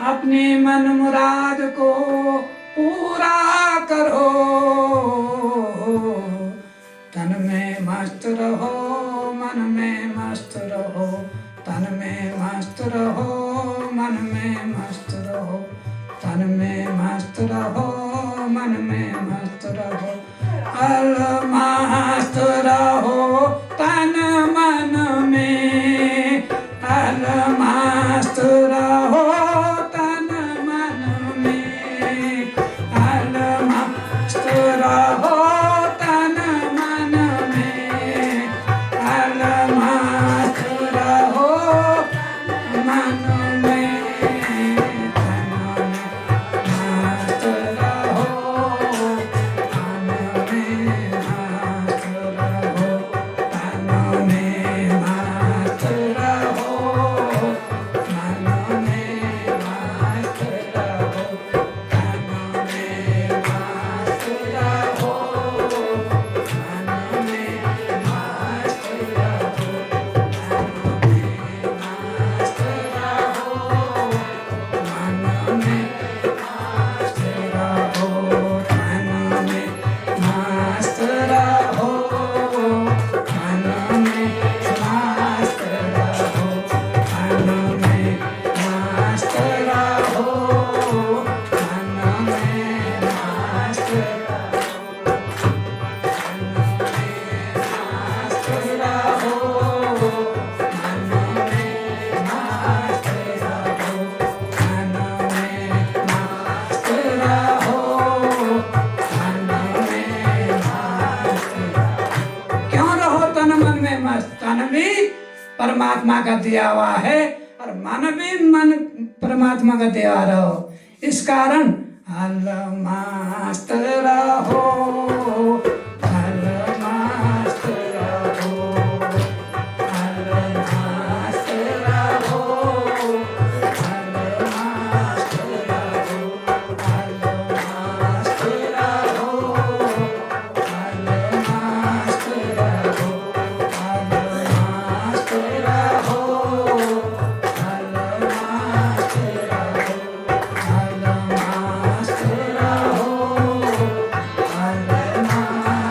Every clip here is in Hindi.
अपनी मन मुराद को पूरा करो, तन में मस्त रहो, मन में मस्त रहो, तन में मस्त रहो, मन में मस्त रहो, तन में मस्त रहो, मन में मस्त रहो, अल मस्त रहो तन मन में, अल मस्त रहो तन मन में, अल मस्त रहो तन मन में, अल मस्त रहो मन में, तन में मस्त रहो, तन में मस्त रहो, तन में मस्त रहो, मन में मस्त रहो, तन में मस्त रहो, मन में मस्त रहो, तन में मस्त रहो, मन में मस्त रहो, तन में मस्त रहो, मन में मस्त रहो, तन में मस्त रहो, मन में मस्त रहो, तन में मस्त रहो, मन में मस्त रहो, तन में मस्त रहो, तन में मस्त रहो। क्यों रहो तन मन में मस्त? तन भी परमात्मा का दिया हुआ है और मन भी मन परमात्मा का दिया रहो। इस कारण अल मस्त रहो, अल मस्त रहो, अल मस्त रहो, अल मस्त रहो, अल मस्त रहो, अल मस्त रहो, अल मस्त रहो, अल मस्त रहो, अल मस्त रहो, अल मस्त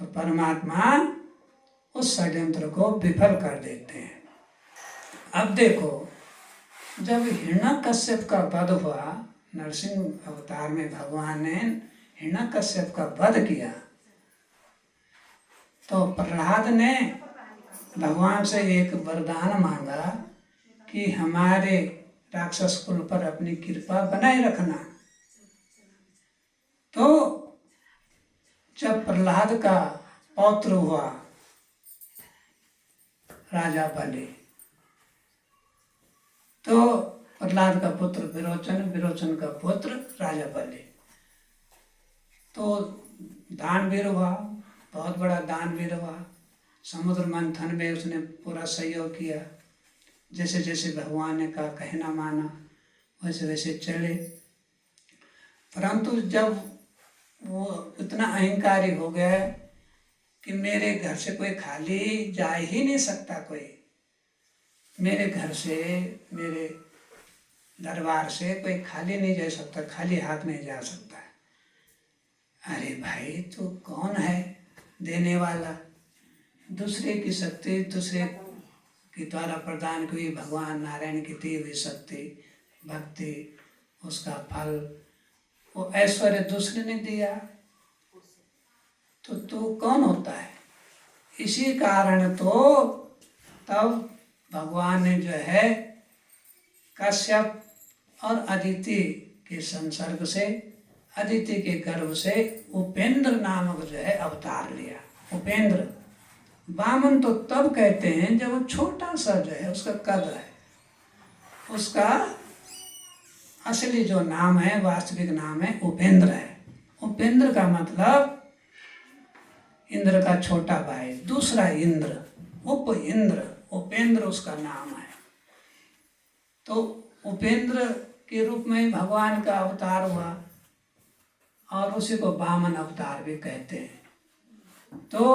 तो परमात्मा उस षड्यंत्र को विफल कर देते हैं। अब देखो, जब हिरण्यकश्यप का वध हुआ, नरसिंह अवतार में भगवान ने हिरण्यकश्यप का वध किया, तो प्रहलाद ने भगवान से एक वरदान मांगा कि हमारे राक्षस कुल पर अपनी कृपा बनाए रखना। तो जब प्रहलाद का पौत्र हुआ राजा बलि, तो प्रहलाद का पुत्र विरोचन, विरोचन का पुत्र राजा बलि, तो दानवीर हुआ, बहुत बड़ा दानवीर हुआ। समुद्र मंथन में उसने पूरा सहयोग किया, जैसे जैसे भगवान ने कहा कहना माना, वैसे वैसे चले। परंतु जब वो इतना अहंकारी हो गया कि मेरे घर से कोई खाली जा ही नहीं सकता, कोई मेरे घर से, मेरे दरबार से कोई खाली नहीं जा सकता, खाली हाथ नहीं जा सकता। अरे भाई, तू कौन है देने वाला? दूसरे की शक्ति दूसरे के द्वारा प्रदान की, भगवान नारायण की दी हुई शक्ति भक्ति, उसका फल, वो ऐश्वर्य दूसरे ने दिया, तो तू कौन होता है? इसी कारण तो तब भगवान ने जो है कश्यप और अदिति के संसर्ग से, अदिति के गर्भ से उपेंद्र नामक जो है अवतार लिया। उपेंद्र, वामन तो तब कहते हैं जब वो छोटा सा जो है उसका कद है। उसका असली जो नाम है, वास्तविक नाम है उपेंद्र है। उपेंद्र का मतलब इंद्र का छोटा भाई, दूसरा इंद्र, उप इंद्र, उपेंद्र उसका नाम है। तो उपेंद्र के रूप में भगवान का अवतार हुआ, और उसी को वामन अवतार भी कहते हैं। तो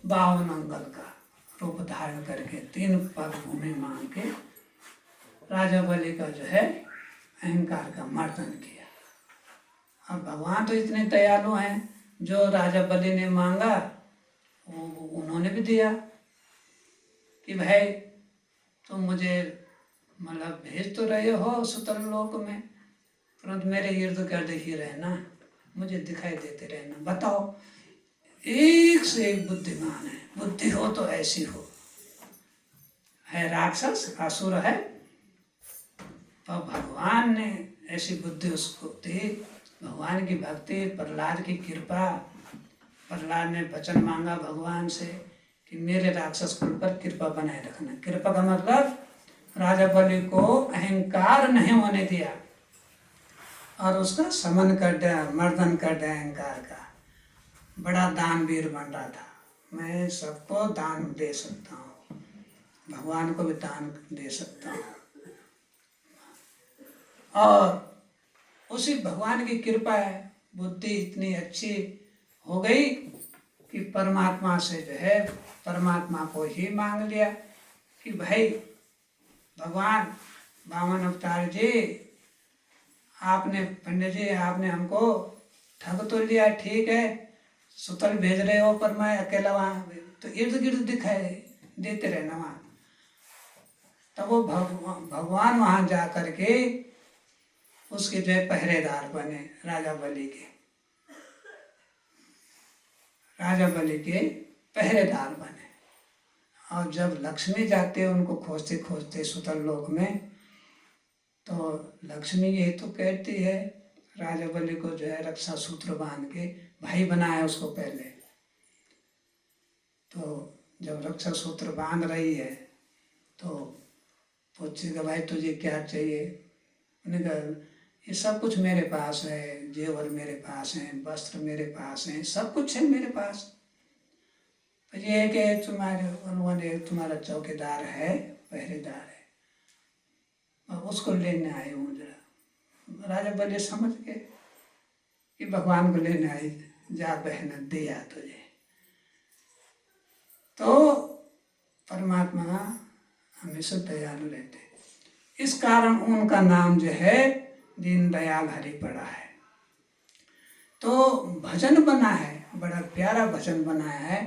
52 अंगल का रूप धारण करके 3 पग भूमि मांग के राजा बलि का जो है अहंकार का मर्दन किया। अब भगवान तो इतने दयालु हैं, जो राजा बलि ने मांगा वो उन्होंने भी दिया कि भाई तुम मुझे मतलब भेज तो रहे हो सुतल लोक में, परंतु मेरे इर्द गिर्द ही रहना, मुझे दिखाई देते रहना। बताओ, एक से एक बुद्धिमान है, बुद्धि हो तो ऐसी हो। है राक्षस, असुर है, तो भगवान ने ऐसी बुद्धि उसको दी। भगवान की भक्ति, प्रहलाद की कृपा। प्रहलाद ने वचन मांगा भगवान से कि मेरे राक्षस कुल पर कृपा बनाए रखना। कृपा का मतलब राजा बलि को अहंकार नहीं होने दिया और उसका समन कर दिया, मर्दन कर दिया अहंकार का। बड़ा दानवीर बन रहा था, मैं सबको दान दे सकता हूँ, भगवान को भी दान दे सकता हूँ। और उसी भगवान की कृपा है, बुद्धि इतनी अच्छी हो गई कि परमात्मा से जो है, परमात्मा को ही मांग लिया कि भाई भगवान वामन अवतार जी, आपने पंडित जी आपने हमको ठग तो लिया, ठीक है, सुतल भेज रहे हो, पर मैं अकेला वहाँ तो इर्द गिर्द दिखाई देते रहना वहाँ। तब वो भगवान वहाँ जा करके उसके जो है पहरेदार बने, राजा बलि के, राजा बलि के पहरेदार बने। और जब लक्ष्मी जाते उनको खोजते खोजते सुतल लोक में, तो लक्ष्मी यही तो कहती है राजा बलि को जो है रक्षा सूत्र बांध के, भाई बनाया उसको पहले। तो जब रक्षा सूत्र बांध रही है तो पूछेगा भाई तुझे क्या चाहिए? उन्होंने कहा ये सब कुछ मेरे पास है, जेवर मेरे पास हैं, वस्त्र मेरे पास हैं, सब कुछ है मेरे पास। तो ये है कि तुम्हारे तुम्हारा चौकीदार है, पहरेदार है, मैं उसको लेने आई हूँ जरा। राजा बलि समझ के कि भगवान को लेने आई, जा बहन दिया तुझे। तो परमात्मा हमेशा दयालु रहते, इस कारण उनका नाम जो है दीनदयाल हरि पड़ा है। तो भजन बना है, बड़ा प्यारा भजन बनाया है।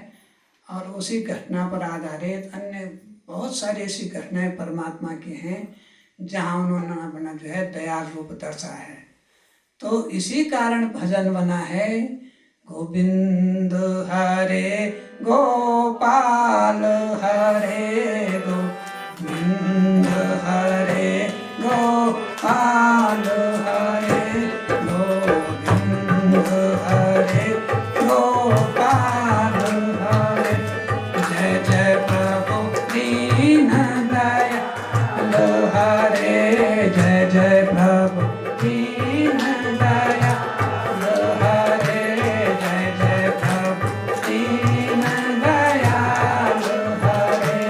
और उसी घटना पर आधारित अन्य बहुत सारी ऐसी घटनाएं परमात्मा की हैं जहाँ उन्होंने अपना जो है दयाल रूप दर्शाया है। तो इसी कारण भजन बना है, गोविंद हरे गोपाल हरे गोविंद हरे गोपाल हरे गोविंद हरे गोपाल हरे। जय जय प्रभु दीन दयाल हरे, जय जय प्रभु दीन दयाल हरे, जय जय प्रभु दीन दयाल हरे,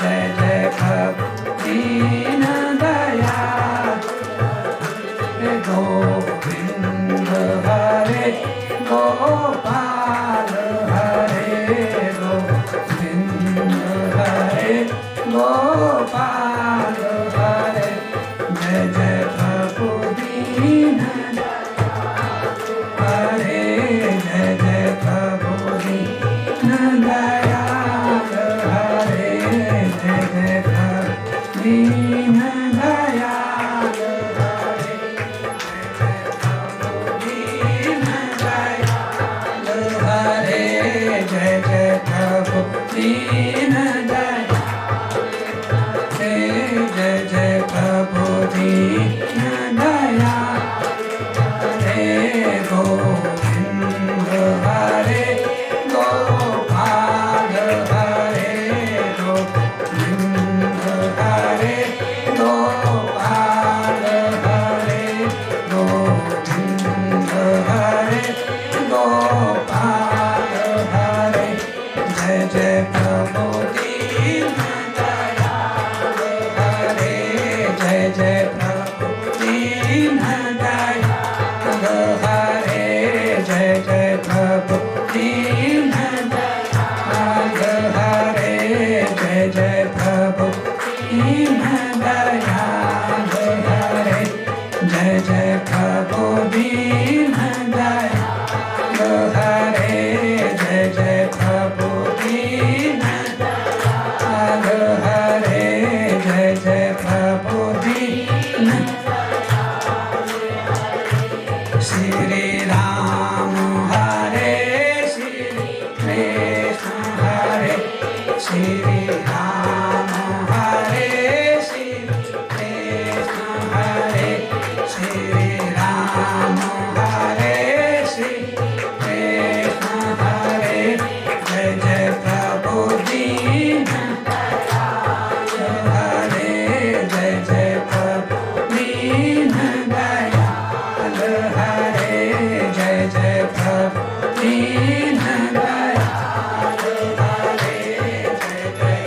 जय जय प्रभु दीन दयाल। गोविंद हरे गोपाल हरे गोविंद हरे गोपाल हरे, जय जय प्रभु दीन हरे, जय जय प्रभु दीन दयाल हरे, जय जय प्रभु दीन दयाल हरे, जय जय प्रभु दीन दयाल हरे, जय जय प्रभु दीन दयाल, जय जय प्रभु दीन दयाल हरे। गोविंद हरे गोपाल हरे गोविंद हरे गोपाल हरे गोविंद हरे गोपाल हरे, जय जय प्रभु दीन दयाल हरे, जय जय प्रभु दीन दयाल हरे, जय जय प्रभु दीन दयाल हरे, जय जय प्रभु दीन दयाल हरे, जय जय प्रभु दीन दयाल हरे, जय जय प्रभु दीन दयाल हरे, जय जय प्रभु दीन। श्री राम हरे श्री कृष्ण हरे, श्री राम हरे श्री कृष्ण हरे, श्री राम हरे श्री कृष्ण हरे, जय जय प्रभु दीन दयाल हरे, जय जय प्रभु दीन दयाल हरे, जय जय प्रभु दीन दयाल हरे, जय जय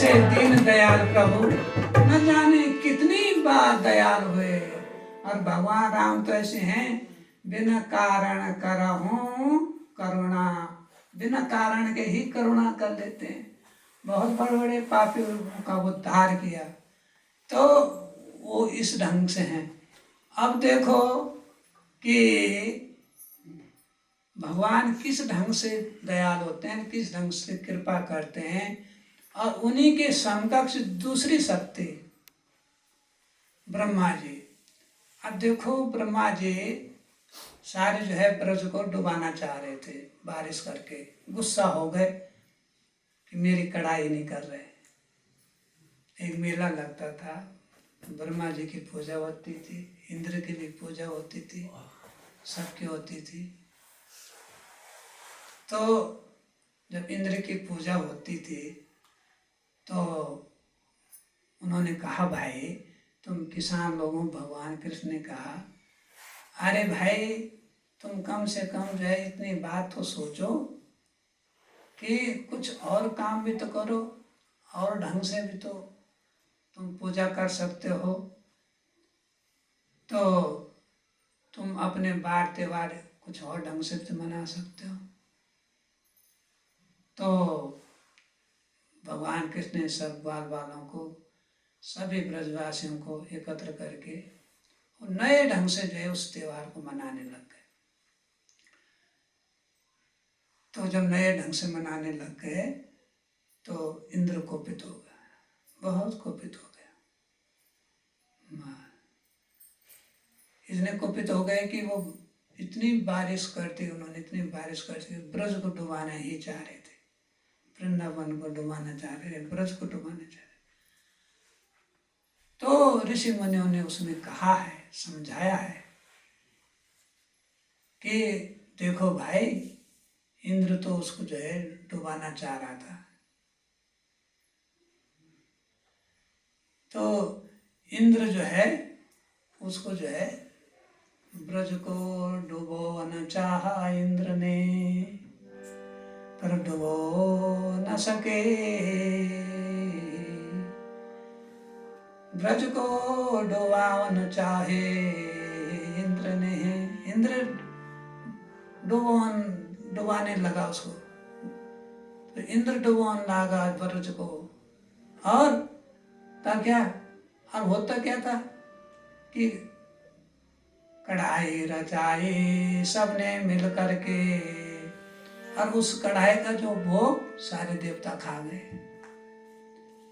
ऐसे दीन दयाल प्रभु न जाने कितनी बार दयाल हुए। और भगवान राम तो ऐसे हैं, बिना कारण करहूं करुणा, बिना कारण के ही करुणा कर देते हैं। बहुत बड़े बड़े पापियों का उद्धार किया, तो वो इस ढंग से हैं। अब देखो कि भगवान किस ढंग से दयाल होते हैं, किस ढंग से कृपा करते हैं। और उन्हीं के समकक्ष दूसरी शक्ति ब्रह्मा जी। अब देखो ब्रह्मा जी सारे जो है ब्रज को डुबाना चाह रहे थे, बारिश करके गुस्सा हो गए कि मेरी कड़ाई नहीं कर रहे। एक मेला लगता था, ब्रह्मा जी की पूजा होती थी, इंद्र की भी पूजा होती थी, सबकी होती थी। तो जब इंद्र की पूजा होती थी तो उन्होंने कहा, भाई तुम किसान लोगों, भगवान कृष्ण ने कहा, अरे भाई तुम कम से कम जो है इतनी बात तो सोचो कि कुछ और काम भी तो करो, और ढंग से भी तो तुम पूजा कर सकते हो। तो तुम अपने बार त्योहार कुछ और ढंग से भी तो मना सकते हो। तो भगवान कृष्ण ने सब बाल बालों को, सभी ब्रजवासियों को एकत्र करके और नए ढंग से जो है उस त्योहार को मनाने लग गए। तो जब नए ढंग से मनाने लग गए तो इंद्र कोपित हो गया, बहुत कोपित हो गया। इतने कोपित हो गए कि वो इतनी बारिश करती, उन्होंने इतनी बारिश करती, ब्रज को डुबाना ही चाह रहे थे, वृंदावन को डुबाना चाह रहे थे, ब्रज को डुबाना चाह रहे। तो ऋषि मुनियों ने उसमें कहा है, समझाया है कि देखो भाई, इंद्र तो उसको जो है डुबाना चाह रहा था, तो इंद्र जो है उसको जो है ब्रज को डुबोना चाहा इंद्र ने, पर डुबो न सके। ब्रज को डुबावन चाहे इंद्र ने, इंद्र डुबाने लगा उसको। तो इंद्र डुबाने लगा ब्रज को, और तब क्या, और होता क्या था कि कढ़ाई रचाई सबने मिल करके, और उस कढ़ाई का जो भोग सारे देवता खा गए।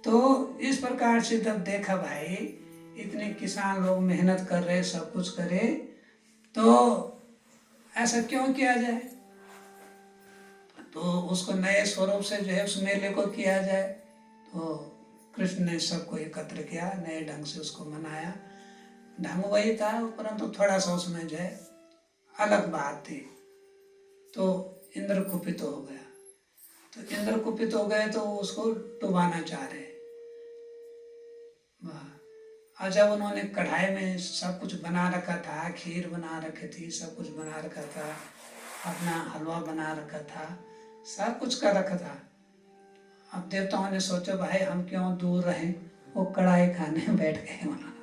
तो इस प्रकार से जब देखा भाई इतने किसान लोग मेहनत कर रहे, सब कुछ करे, तो ऐसा क्यों किया जाए, तो उसको नए स्वरूप से जो है उस मेले को किया जाए। तो कृष्ण ने सबको एकत्र किया, नए ढंग से उसको मनाया। ढंग वही था, परंतु थोड़ा सा उसमें जो है अलग बात थी। तो इंद्र कुपित हो गया, तो इंद्र कुपित हो गए तो उसको डुबाना चाह रहे। और जब उन्होंने कढ़ाई में सब कुछ बना रखा था, खीर बना रखी थी, सब कुछ बना रखा था, अपना हलवा बना रखा था, सब कुछ कर रखा था। अब देवताओं ने सोचा भाई हम क्यों दूर रहें, वो कढ़ाई खाने बैठ गए वहाँ।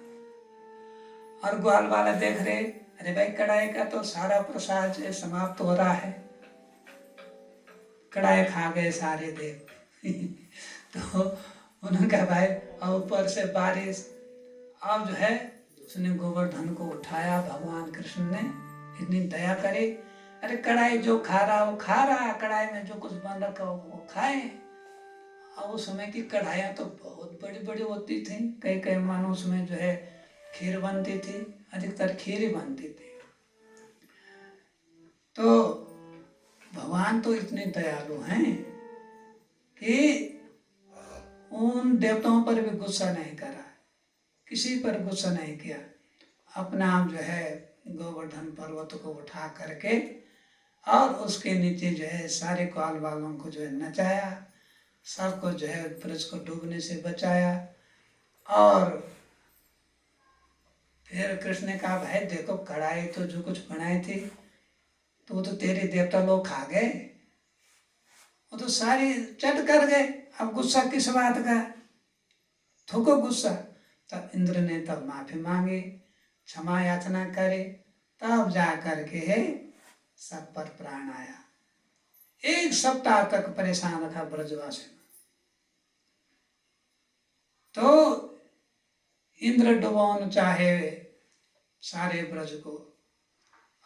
और ग्वाल वाला देख रहे, अरे भाई कढ़ाई का तो सारा प्रसाद जो समाप्त हो रहा है, कढ़ाई खा गए सारे देव। तो उन्होंने कहा भाई, और ऊपर से बारिश। अब जो है उसने गोवर्धन को उठाया, भगवान कृष्ण ने इतनी दया करे, अरे कढ़ाई जो खा रहा वो खा रहा, कढ़ाई में जो कुछ बन रखा वो खाए। और उस समय की कढ़ाइयाँ तो बहुत बड़ी बड़ी होती थी, कई कई मानो उसमें जो है खीर बनती थी, अधिकतर खीर ही बनती थी। तो भगवान तो इतने दयालु हैं कि उन देवताओं पर भी गुस्सा नहीं करा, किसी पर गुस्सा नहीं किया। अपना जो है गोवर्धन पर्वत को उठा करके और उसके नीचे जो है सारे ग्वाल वालों को जो है नचाया, सबको जो है ब्रज को डूबने से बचाया। और फिर कृष्ण ने कहा भाई देखो कढ़ाई तो जो कुछ बनाई थी तो वो तो तेरे देवता लोग खा गए, वो तो सारी चट कर गए, अब गुस्सा किस बात का। थूको गुस्सा। तब इंद्र ने तब माफी मांगी, क्षमा याचना करे, तब जा करके सब पर प्राण आया। 1 सप्ताह तक परेशान रखा ब्रजवासी। तो इंद्र डुबोन चाहे सारे ब्रज को,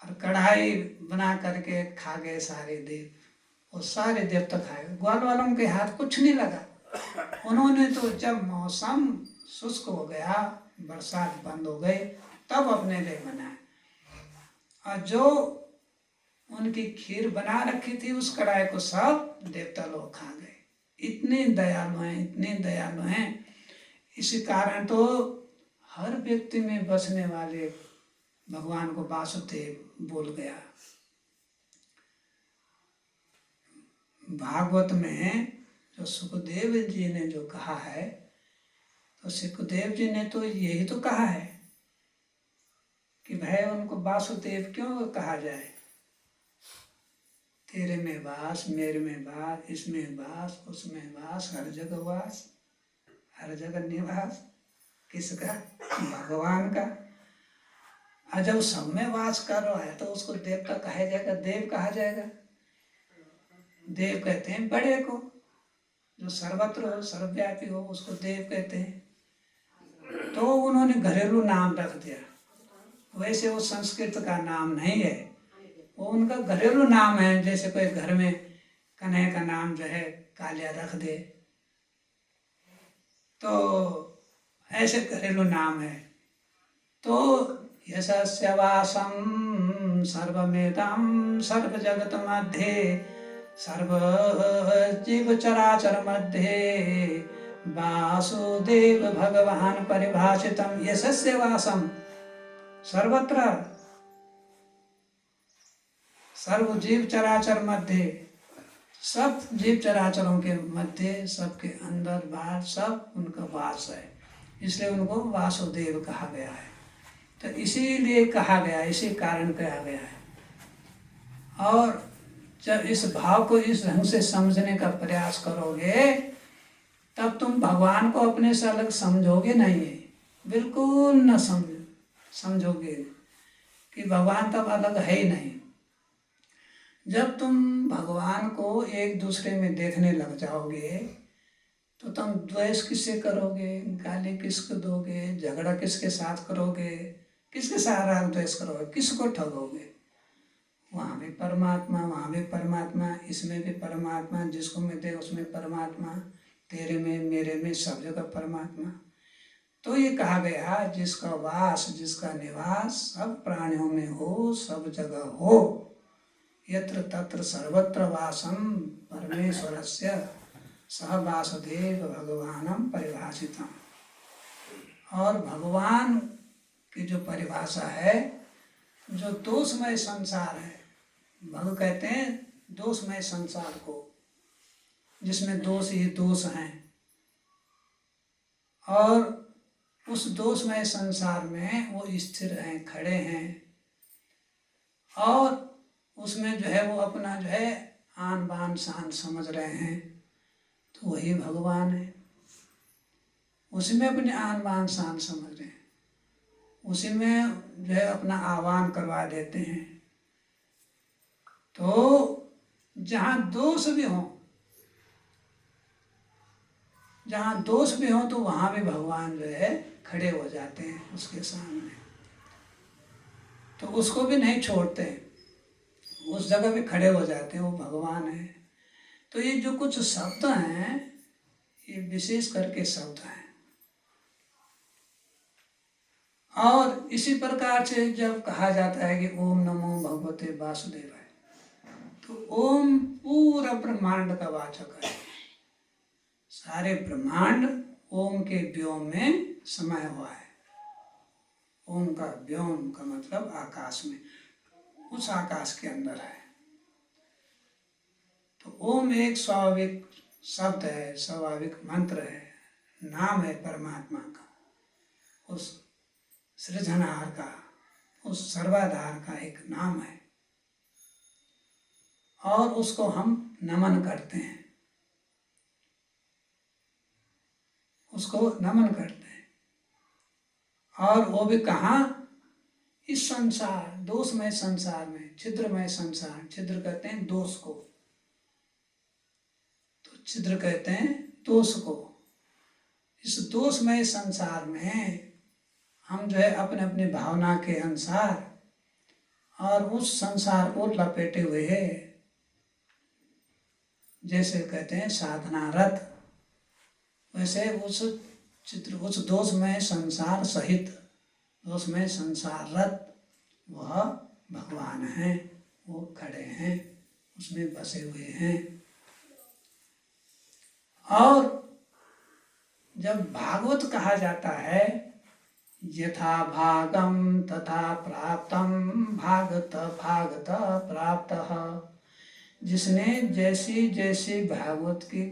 और कढ़ाई बना करके खा गए सारे देव, वो सारे देवता खाए, ग्वाल वालों के हाथ कुछ नहीं लगा। उन्होंने तो जब मौसम शुष्क हो गया, बरसात बंद हो गई, तब अपने लिए बनाए, और जो उनकी खीर बना रखी थी उस कढ़ाई को सब देवता लोग खा गए। इतने दयालु हैं, इतने दयालु हैं। इसी कारण तो हर व्यक्ति में बसने वाले भगवान को वासुदेव बोल गया। भागवत में जो सुखदेव जी ने जो कहा है, तो सुखदेव जी ने तो यही तो कहा है कि भाई उनको वासुदेव क्यों कहा जाए। तेरे में वास, मेरे में वास, इसमें वास, उसमें वास, हर जगह वास, हर जगह निवास। किसका? भगवान का। और जब सब में वास कर रहा है तो उसको देव का कहा जाएगा, देव कहा जाएगा। देव कहते हैं बड़े को, जो सर्वत्र हो, सर्वव्यापी हो, उसको देव कहते हैं। तो उन्होंने घरेलू नाम रख दिया। वैसे वो संस्कृत का नाम नहीं है, वो उनका घरेलू नाम है। जैसे कोई घर में कन्हैया का नाम जो है कालिया रख दे, तो ऐसे घरेलू नाम है। तो यशस्य वासं सर्वमेतं सर्व जगत मध्ये, सर्व जीव चराचर मध्ये, वासुदेव भगवान परिभाषितम। यशस्य वासम सर्वत्र, सर्व जीव चराचर मध्य, सब जीव चराचरों के मध्य, सबके अंदर बाहर सब उनका वास है, इसलिए उनको वासुदेव कहा गया है। तो इसीलिए कहा गया, इसी कारण कहा गया है। और जब इस भाव को इस ढंग से समझने का प्रयास करोगे, तब तुम भगवान को अपने से अलग समझोगे नहीं, बिल्कुल न समझोगे कि भगवान तब अलग है ही नहीं। जब तुम भगवान को एक दूसरे में देखने लग जाओगे, तो तुम द्वेष किससे करोगे, गाली किसको दोगे, झगड़ा किसके साथ करोगे, किसके साथ राग द्वेष करोगे, किसको ठगोगे। वहाँ भी परमात्मा, वहाँ भी परमात्मा, इसमें भी परमात्मा, जिसको मैं दे उसमें परमात्मा, तेरे में मेरे में सब जगह परमात्मा। तो ये कहा गया जिसका वास, जिसका निवास सब प्राणियों में हो, सब जगह हो, यत्र तत्र सर्वत्र वासम परमेश्वरस्य सह वासुदेव भगवानम परिभाषितम। और भगवान की जो परिभाषा है, जो दोषमय संसार है, भगवान कहते हैं दोषमय संसार को, जिसमें दोष ही दोष हैं, और उस दोषमय संसार में वो स्थिर हैं, खड़े हैं, और उसमें जो है वो अपना जो है आन बान शान समझ रहे हैं, तो वही भगवान है। उसी में अपने आन बान शान समझ रहे हैं, उसी में जो है अपना आह्वान करवा देते हैं। तो जहाँ दोष भी हो, जहाँ दोष भी हो, तो वहाँ भी भगवान जो है खड़े हो जाते हैं उसके सामने, तो उसको भी नहीं छोड़ते, उस जगह भी खड़े हो जाते हैं, वो भगवान है। तो ये जो कुछ शब्द हैं, ये विशेष करके शब्द हैं। और इसी प्रकार से जब कहा जाता है कि ओम नमो भगवते वासुदेवाय, तो ओम पूरा ब्रह्मांड का वाचक है। सारे ब्रह्मांड ओम के व्योम में समाया हुआ है। ओम का व्योम का मतलब आकाश में, उस आकाश के अंदर है। तो ओम एक स्वाभाविक शब्द है, स्वाभाविक मंत्र है, नाम है परमात्मा का, उस सृजनहार का, उस सर्वाधार का एक नाम है, और उसको हम नमन करते हैं। उसको नमन करते हैं। और वो भी कहाँ? इस संसार, दोषमय संसार में, छिद्रमय संसार। छिद्र कहते हैं दोष को, तो छिद्र कहते हैं दोष को। इस दोषमय संसार में हम जो है अपने अपनी भावना के अनुसार और उस संसार को लपेटे हुए है। जैसे कहते हैं साधनारत, वैसे उस चित्र, उस दोषमय संसार सहित, दोषमय संसाररत वह भगवान हैं। वो खड़े हैं, उसमें बसे हुए हैं। और जब भागवत कहा जाता है, यथा भागम तथा प्राप्तम भागत भागत प्राप्तः, जिसने जैसी जैसी भागवत की,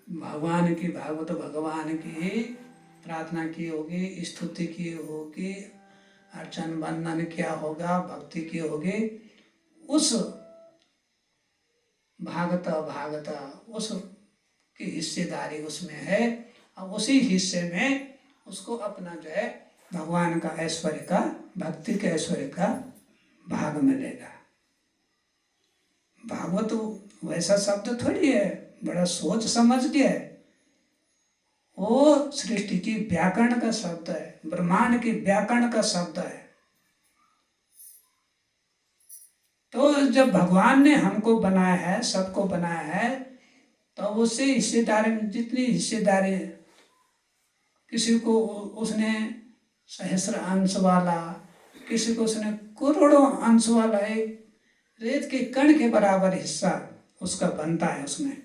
भगवान की, भागवत भगवान की प्रार्थना की होगी, स्तुति की होगी, अर्चन वंदन किया होगा, भक्ति की होगी, उस भागत भागत उस की हिस्सेदारी उसमें है। और उसी हिस्से में उसको अपना जो है भगवान का ऐश्वर्य का, भक्ति के ऐश्वर्य का भाग मिलेगा। भागवत वैसा शब्द थोड़ी है, बड़ा सोच समझ के है। वो सृष्टि की व्याकरण का शब्द है, ब्रह्मांड की व्याकरण का शब्द है। तो जब भगवान ने हमको बनाया है, सबको बनाया है, तो उससे हिस्सेदारी, जितनी हिस्सेदारी, किसी को उसने सहस्र अंश वाला, किसी को उसने करोड़ों अंश वाला, एक रेत के कण के बराबर हिस्सा उसका बनता है उसमें।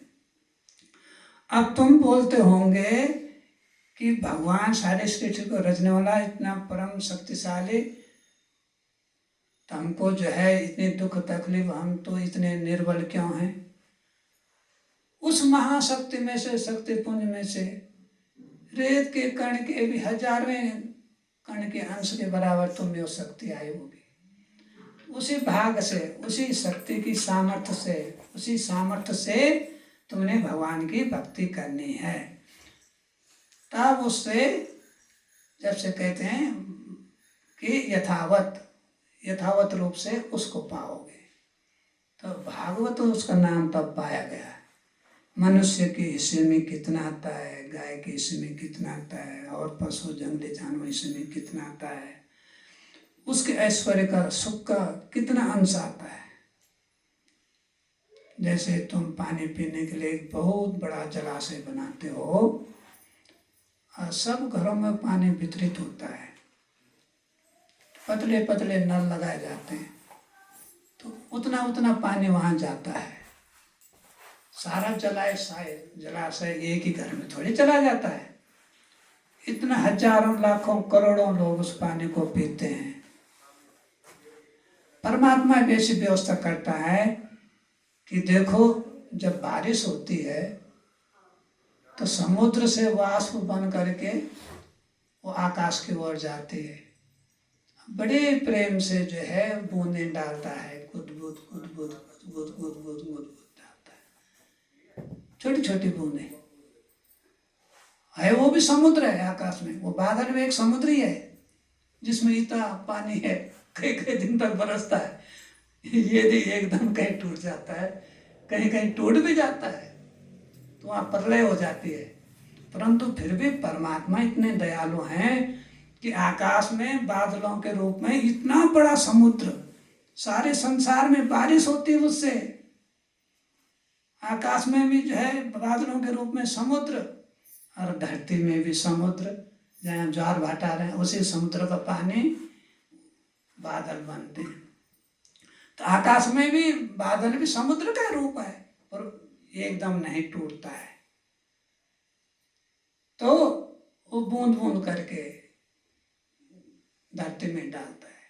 अब तुम बोलते होंगे कि भगवान सारे सृष्टि को रचने वाला इतना परम शक्तिशाली, तो हमको जो है इतनी दुख तकलीफ, हम तो इतने निर्बल क्यों हैं? उस महाशक्ति में से, शक्ति पुंज में से रेत के कण के भी 1000वें कण के अंश के बराबर तुम्हें वो शक्ति आई होगी। उसी भाग से, उसी शक्ति की सामर्थ्य से, उसी सामर्थ्य से तुमने भगवान की भक्ति करनी है। तब उससे, जब से कहते हैं कि यथावत रूप से उसको पाओगे, तो भागवत उसका नाम तब पाया गया। मनुष्य के हिस्से में कितना आता है, गाय के हिस्से में कितना आता है, और पशु जंगली जानवर हिस्से में कितना आता है, उसके ऐश्वर्य का, सुख का कितना अंश आता है। जैसे तुम पानी पीने के लिए एक बहुत बड़ा जलाशय बनाते हो, और सब घरों में पानी वितरित होता है, पतले पतले नल लगाए जाते हैं, तो उतना उतना पानी वहाँ जाता है। सारा जलाशय एक ही घर में थोड़ी चला जाता है। इतना हजारों लाखों करोड़ों लोग उस पानी को पीते हैं। परमात्मा ऐसी व्यवस्था करता है कि देखो, जब बारिश होती है तो समुद्र से वाष्प बन करके वो आकाश की ओर जाती है, बड़े प्रेम से जो है बूंदें डालता है, गुद-गुद गुद-गुद गुद-गुद गुद-गुद गुद डालता है, छोटी छोटी बूंदें है। वो भी समुद्र है आकाश में, वो बादल में एक समुद्र ही है जिसमें इतना पानी है, कई कई दिन तक बरसता है। यदि एकदम कहीं टूट जाता है, कहीं कहीं टूट भी जाता है, तो वहाँ प्रलय हो जाती है। परंतु फिर भी परमात्मा इतने दयालु हैं कि आकाश में बादलों के रूप में इतना बड़ा समुद्र, सारे संसार में बारिश होती है उससे। आकाश में भी जो है बादलों के रूप में समुद्र, और धरती में भी समुद्र, जहाँ ज्वार भाटा रहे उसी समुद्र का पानी बादल बनते हैं। तो आकाश में भी बादल भी समुद्र का रूप है, और एकदम नहीं टूटता है। तो वो बूंद बूंद करके धरती में डालता है,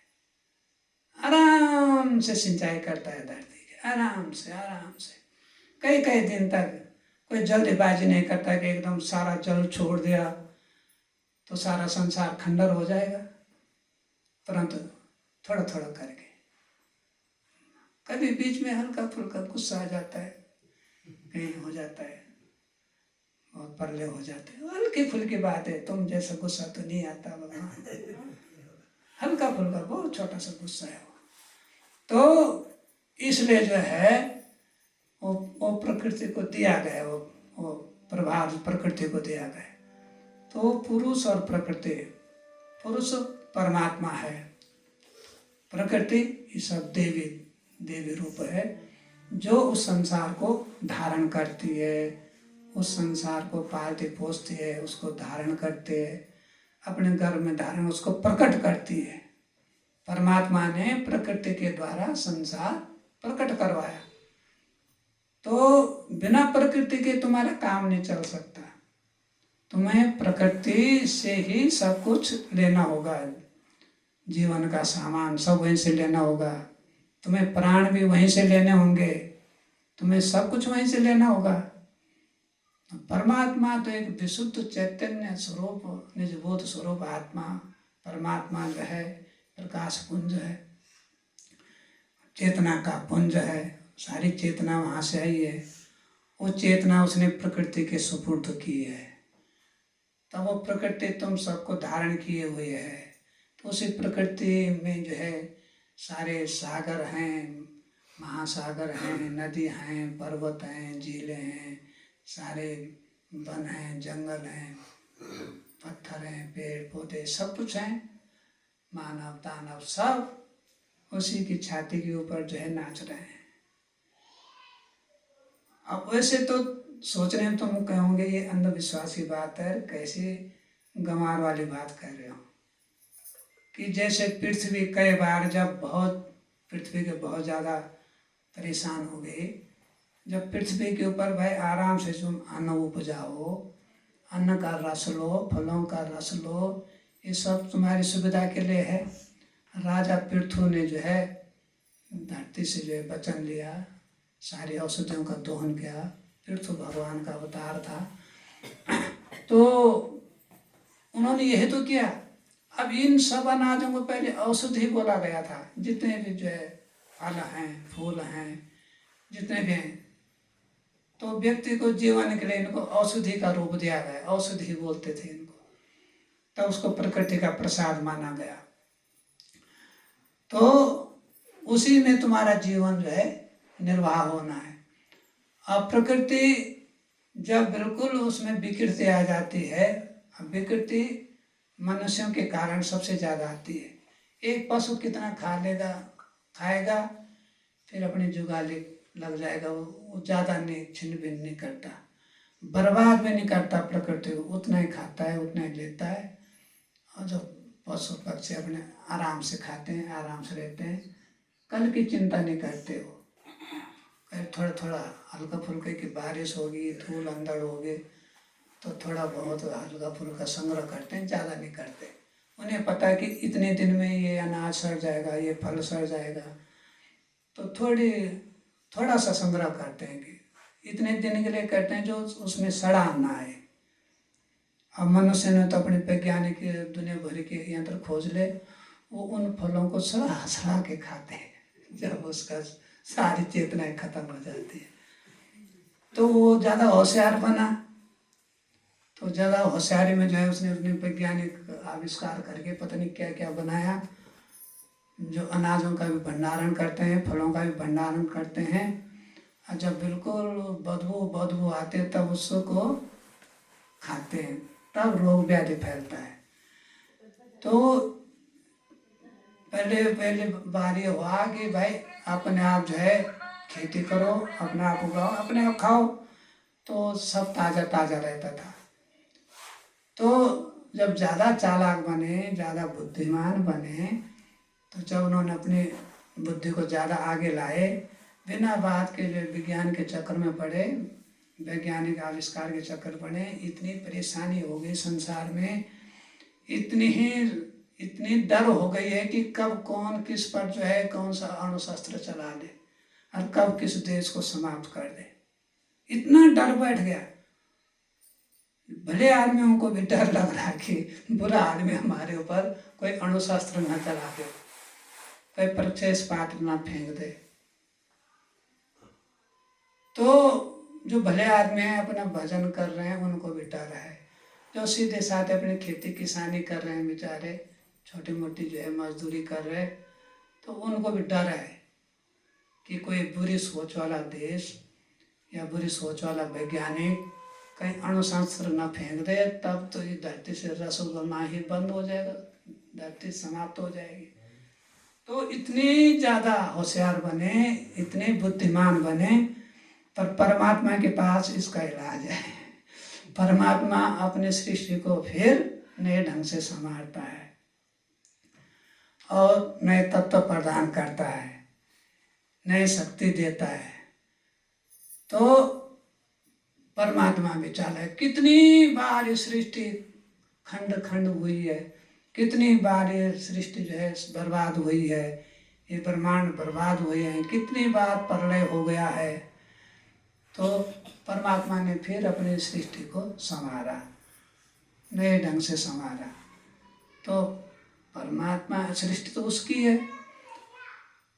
आराम से सिंचाई करता है धरती के, आराम से आराम से, कई कई दिन तक। कोई जल्दबाजी नहीं करता कि एकदम सारा जल छोड़ दिया तो सारा संसार खंडर हो जाएगा। परंतु थोड़ा थोड़ा करके, कभी बीच में हल्का फुल्का गुस्सा आ जाता है, कहीं हो जाता है, और परले हो जाते हैं। हल्की फुल्की बात है, तुम जैसा गुस्सा तो नहीं आता भगवान, हल्का फुल्का बहुत छोटा सा गुस्सा है वो। तो इसलिए जो है वो प्रकृति को दिया गया, वो प्रभाव प्रकृति को दिया गया। तो पुरुष और प्रकृति, पुरुष परमात्मा है, प्रकृति ये सब देवी रूप है, जो उस संसार को धारण करती है, उस संसार को पालती पोसती है, उसको धारण करते है, अपने गर्भ में धारण, उसको प्रकट करती है। परमात्मा ने प्रकृति के द्वारा संसार प्रकट करवाया। तो बिना प्रकृति के तुम्हारा काम नहीं चल सकता। तुम्हें प्रकृति से ही सब कुछ लेना होगा, जीवन का सामान सब वहीं से लेना होगा, तुम्हें प्राण भी वहीं से लेने होंगे, तुम्हें सब कुछ वहीं से लेना होगा। परमात्मा तो एक विशुद्ध चैतन्य स्वरूप, निजबोध स्वरूप आत्मा परमात्मा जो है प्रकाश पुंज है, चेतना का पुंज है, सारी चेतना वहाँ से आई है। वो चेतना उसने प्रकृति के सुपुर्द की है, तब वो प्रकृति तुम सबको धारण किए हुए है। तो उसी प्रकृति में जो है सारे सागर हैं, महासागर हैं, नदी हैं, पर्वत हैं, झीलें हैं, सारे वन हैं, जंगल हैं, पत्थर हैं, पेड़ पौधे सब कुछ हैं, मानव दानव सब उसी की छाती के ऊपर जो है नाच रहे हैं। अब वैसे तो सोच रहे हैं, तुम कहोगे ये अंधविश्वास की बात है, कैसी गंवार वाली बात कह रहे हो। कि जैसे पृथ्वी कई बार जब पृथ्वी के बहुत ज़्यादा परेशान हो गए, जब पृथ्वी के ऊपर भाई आराम से तुम अन्न उपजाओ, अन्न का रस लो, फलों का रस लो, ये सब तुम्हारी सुविधा के लिए है। राजा पृथु ने जो है धरती से जो है वचन लिया, सारी औषधियों का दोहन किया, पृथु भगवान का अवतार था। तो उन्होंने यही तो किया। अब इन सब अनाजों को पहले औषधि बोला गया था, जितने भी जो है फल हैं, फूल हैं, जितने भी हैं, तो व्यक्ति को जीवन के लिए इनको औषधि का रूप दिया गया, औषधि बोलते थे इनको, तो उसको प्रकृति का प्रसाद माना गया। तो उसी में तुम्हारा जीवन जो है निर्वाह होना है। अब प्रकृति जब बिल्कुल उसमें विकृति आ जाती है, अब विकृति मनुष्यों के कारण सबसे ज़्यादा आती है। एक पशु कितना खा लेगा, खाएगा, फिर अपनी जुगाली लग जाएगा, वो ज़्यादा नहीं छिन्न भिन्न नहीं करता, बर्बाद भी नहीं करता प्रकृति को, उतना ही खाता है, उतना ही लेता है। और जो पशु पक्षी अपने आराम से खाते हैं, आराम से रहते हैं, कल की चिंता नहीं करते। वो थोड़ा थोड़ा हल्का फुल्का की बारिश होगी, धूल अंदर होगी, तो थोड़ा बहुत हल्का फुल्का संग्रह करते हैं, ज़्यादा नहीं करते। उन्हें पता है कि इतने दिन में ये अनाज सड़ जाएगा, ये फल सड़ जाएगा, तो थोड़ा सा संग्रह करते हैं कि इतने दिन के लिए करते हैं जो उसमें सड़ा ना है। अब मनुष्य ने तो अपने वैज्ञानिक दुनिया भर के यंत्र खोज ले, वो उन फलों को सड़ा के खाते हैं, जब उसका सारी चेतनाएं खत्म हो जाती है। तो वो ज़्यादा होशियार बना, तो ज़्यादा होशियारी में जो है उसने अपने वैज्ञानिक आविष्कार करके पता नहीं क्या क्या बनाया, जो अनाजों का भी भंडारण करते हैं, फलों का भी भंडारण करते हैं, और जब बिल्कुल बदबू आते तब उसको खाते हैं, तब रोग व्याधि फैलता है। तो पहले बार ये हुआ कि भाई अपने आप जो है खेती करो, अपने आप उगाओ, अपने आप खाओ, तो सब ताज़ा ताज़ा रहता था। तो जब ज़्यादा चालाक बने, ज़्यादा बुद्धिमान बने, तो जब उन्होंने अपनी बुद्धि को ज़्यादा आगे लाए, बिना बात के जो विज्ञान के चक्कर में पड़े, वैज्ञानिक आविष्कार के चक्कर पड़े, इतनी परेशानी हो गई संसार में, इतनी डर हो गई है कि कब कौन किस पर जो है कौन सा अणुशस्त्र चला ले और कब किस देश को समाप्त कर दे, इतना डर बैठ गया। भले आदमियों को भी डर लग रहा है कि बुरा आदमी हमारे ऊपर कोई अणुशस्त्र न चला दे, कोई प्रक्षेप पात्र न फेंक दे। तो जो भले आदमी हैं अपना भजन कर रहे हैं उनको भी डर है। जो सीधे साधे अपनी खेती किसानी कर रहे हैं बेचारे, छोटी मोटी जो है मजदूरी कर रहे, तो उनको भी डर है कि कोई बुरी सोच वाला देश या बुरी सोच वाला वैज्ञानिक कहीं अणुशस्त्र न फेंक दे, तब तो ये धरती से रसोगना ही बंद हो जाएगा, धरती समाप्त हो जाएगी। तो इतने ज़्यादा होशियार बने, इतने बुद्धिमान बने, पर परमात्मा के पास इसका इलाज है। परमात्मा अपने सृष्टि को फिर नए ढंग से संवारता है और नए तत्व प्रदान करता है, नई शक्ति देता है। तो परमात्मा विचार है, कितनी बार ये सृष्टि खंड खंड हुई है, कितनी बार ये सृष्टि जो है बर्बाद हुई है, ये ब्रह्मांड बर्बाद हुए हैं, कितनी बार प्रलय हो गया है। तो परमात्मा ने फिर अपनी सृष्टि को संवारा, नए ढंग से संवारा। तो परमात्मा सृष्टि तो उसकी है।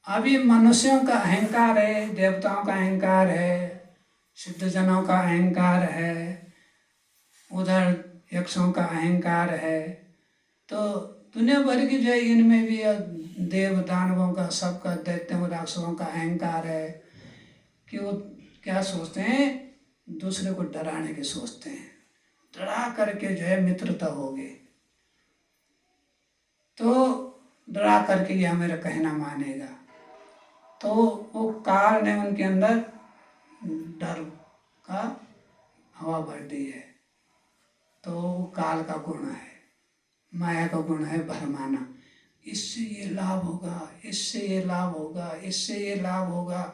अभी मनुष्यों का अहंकार है, देवताओं का अहंकार है, सिद्धजनों का अहंकार है, उधर यक्षों का अहंकार है। तो दुनिया भर की जो है इनमें भी देव दानवों का, सबका, दैत्यों राक्षसों का अहंकार है कि वो क्या सोचते हैं, दूसरे को डराने के सोचते हैं, डरा करके जो है मित्रता होगी, तो डरा करके यह मेरा कहना मानेगा। तो वो काल ने उनके अंदर डर का हवा भर दी है। तो वो काल का गुण है, माया का गुण है भरमाना। इससे ये लाभ होगा, इससे ये लाभ होगा, इससे ये लाभ होगा,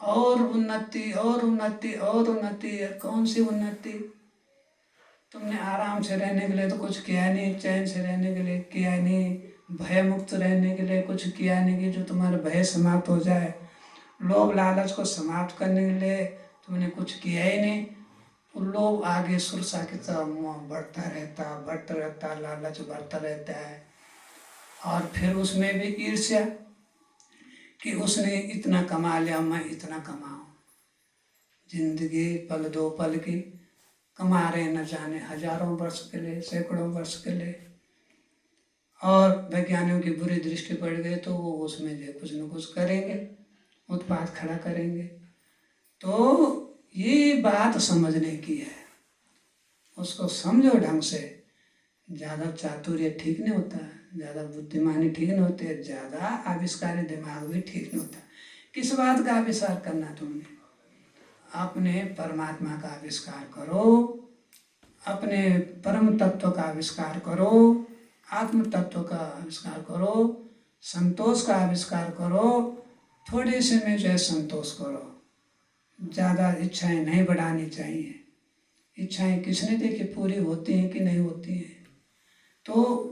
और उन्नति और उन्नति और उन्नति। कौन सी उन्नति? तुमने आराम से रहने के लिए तो कुछ किया नहीं, चैन से रहने के लिए किया नहीं, भय मुक्त रहने के लिए कुछ किया नहीं कि जो तुम्हारा भय समाप्त हो जाए। लोभ लालच को समाप्त करने के लिए तुमने कुछ किया ही नहीं। लोभ आगे सुरसा की तरह बढ़ता रहता, लालच बढ़ता रहता है। और फिर उसमें भी ईर्ष्या कि उसने इतना कमा लिया, मैं इतना कमाऊं। जिंदगी पल दो पल की, कमा रहे न जाने हजारों वर्ष के लिए, सैकड़ों वर्ष के लिए। और वैज्ञानिकों की बुरी दृष्टि पड़ गई तो वो उसमें जो कुछ न कुछ करेंगे, उत्पाद खड़ा करेंगे। तो ये बात समझने की है, उसको समझो ढंग से। ज़्यादा चातुर्य ठीक नहीं होता, ज़्यादा बुद्धिमानी ठीक नहीं होती, ज़्यादा आविष्कारी दिमाग भी ठीक नहीं होता। किस बात का आविष्कार करना तुमने? अपने परमात्मा का आविष्कार करो, अपने परम तत्व का आविष्कार करो, आत्म तत्व का आविष्कार करो, संतोष का आविष्कार करो। थोड़े से में जो है संतोष करो, ज़्यादा इच्छाएं नहीं बढ़ानी चाहिए। इच्छाएं किसने देखी पूरी होती हैं कि नहीं होती हैं, तो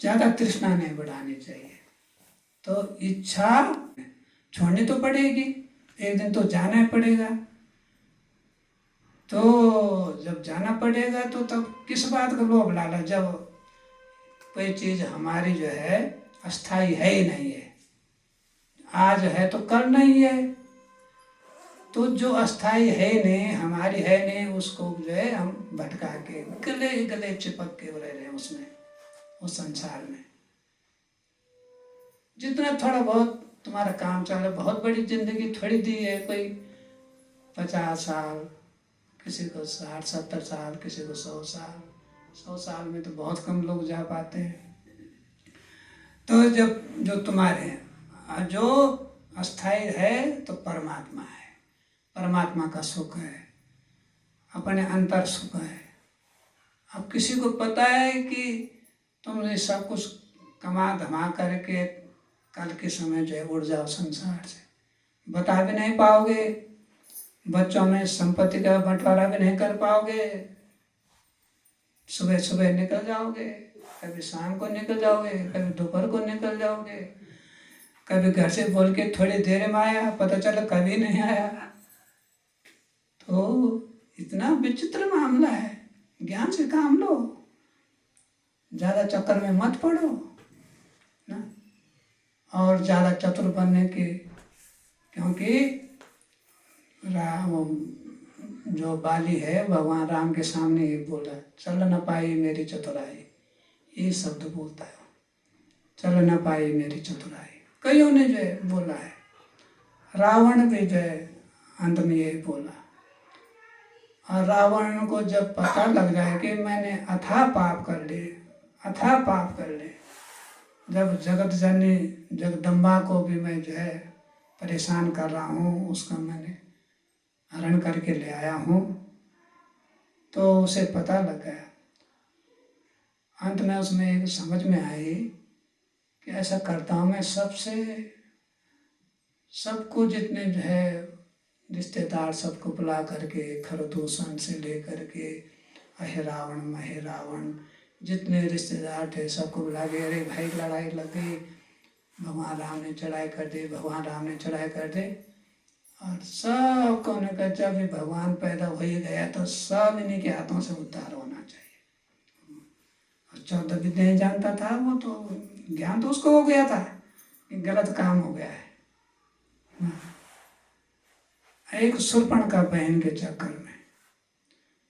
ज़्यादा तृष्णा नहीं बढ़ानी चाहिए। तो इच्छा छोड़नी तो पड़ेगी, एक दिन तो जाना ही पड़ेगा। तो जब जाना पड़ेगा तो तब किस बात का लोभ लालच, जब कोई चीज़ हमारी जो है अस्थाई है ही नहीं है, आज है तो कल नहीं है। तो जो अस्थाई है नहीं, हमारी है नहीं, उसको जो है हम भटका के गले गले चिपक के रह रहे हैं उसमें, उस संसार में। जितना थोड़ा बहुत तुम्हारा काम चल रहा है, बहुत बड़ी जिंदगी थोड़ी दी है। कोई 50 साल, किसी को 60-70 साल, किसी को 100 साल। 100 साल में तो बहुत कम लोग जा पाते हैं। तो जब जो तुम्हारे हैं, जो अस्थाई है तो परमात्मा है, परमात्मा का सुख है, अपने अंतर सुख है। अब किसी को पता है कि तुमने सब कुछ कमा धमा करके कल के समय जो है उड़ जाओ संसार से, बता भी नहीं पाओगे, बच्चों में संपत्ति का बंटवारा भी नहीं कर पाओगे। सुबह सुबह निकल जाओगे, कभी शाम को निकल जाओगे, कभी दोपहर को निकल जाओगे, कभी घर से बोल के थोड़ी देर में आया, पता चला कभी नहीं आया। तो इतना विचित्र मामला है। ज्ञान से काम लो, ज़्यादा चक्कर में मत पड़ो ना, और ज़्यादा चतुर बनने के, क्योंकि जो बाली है भगवान राम के सामने ही बोला, चल न पाई मेरी चतुराई, ये शब्द बोलता है, चल न पाई मेरी चतुराई। कईयों ने जो है बोला है, रावण भी जो है अंत में यही बोला। और रावण को जब पता लग जाए कि मैंने अथाह पाप कर लिए, अथाह पाप कर लिए, जब जगत जननी जगदम्बा को भी मैं जो है परेशान कर रहा हूँ, उसका मैंने हरण करके ले आया हूँ, तो उसे पता लग गया। अंत में उसमें एक समझ में आई कि ऐसा करता हूँ मैं, सबको जितने जो है रिश्तेदार सबको बुला करके, खरदूषण से लेकर के अहे रावण महे रावण, जितने रिश्तेदार थे सबको बुला के, अरे भाई लड़ाई लग गई, भगवान राम ने चढ़ाई कर दी, भगवान राम ने चढ़ाई कर दी। और सबको ने कहा जब भी भगवान पैदा हो ही गया तो सब इन्हीं के हाथों से उद्धार होना चाहिए। और 14 विद्याएं जानता था वो, तो ज्ञान तो उसको हो गया था कि गलत काम हो गया है। एक शूर्पणखा बहन के चक्कर में,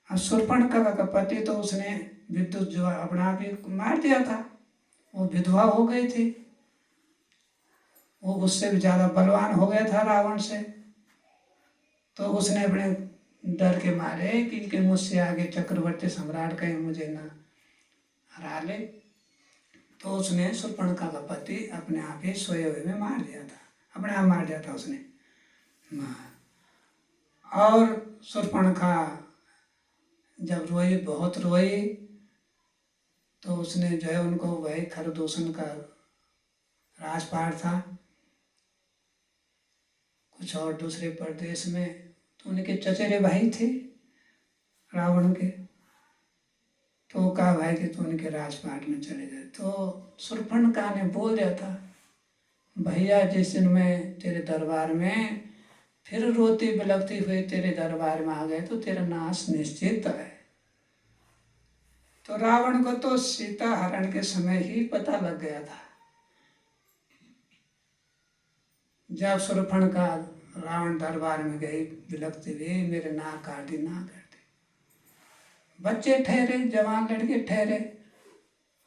अब शूर्पणखा का पति तो उसने विद्युत जो अपना भी मार दिया था, वो विधवा हो गई थी, वो उससे भी ज्यादा बलवान हो गया था रावण से। तो उसने अपने डर के मारे कि मुझसे आगे चक्रवर्ती सम्राट कहीं मुझे ना हरा ले, तो उसने शूर्पणखा का पति अपने आप ही सोए हुए में मार दिया था, अपने आप मार दिया था उसने। और शूर्पणखा जब रोई, बहुत रोई, तो उसने जो है उनको, वही खरदूषण का राजपाट था कुछ और दूसरे प्रदेश में, तो उनके चचेरे भाई थे रावण के, तो कहा भाई कि तो उनके राजपाट में चले गए। तो शूर्पणखा ने बोल दिया था, भैया जिस दिन मैं तेरे दरबार में फिर रोती बिलखती हुई तेरे दरबार में आ गए तो तेरा नाश निश्चित है। तो रावण को तो सीता हरण के समय ही पता लग गया था। जब शूर्पणखा रावण दरबार में गई बिलखती हुई, मेरे नाक काट दी, नाक काट दी। बच्चे ठहरे, जवान लड़के ठहरे,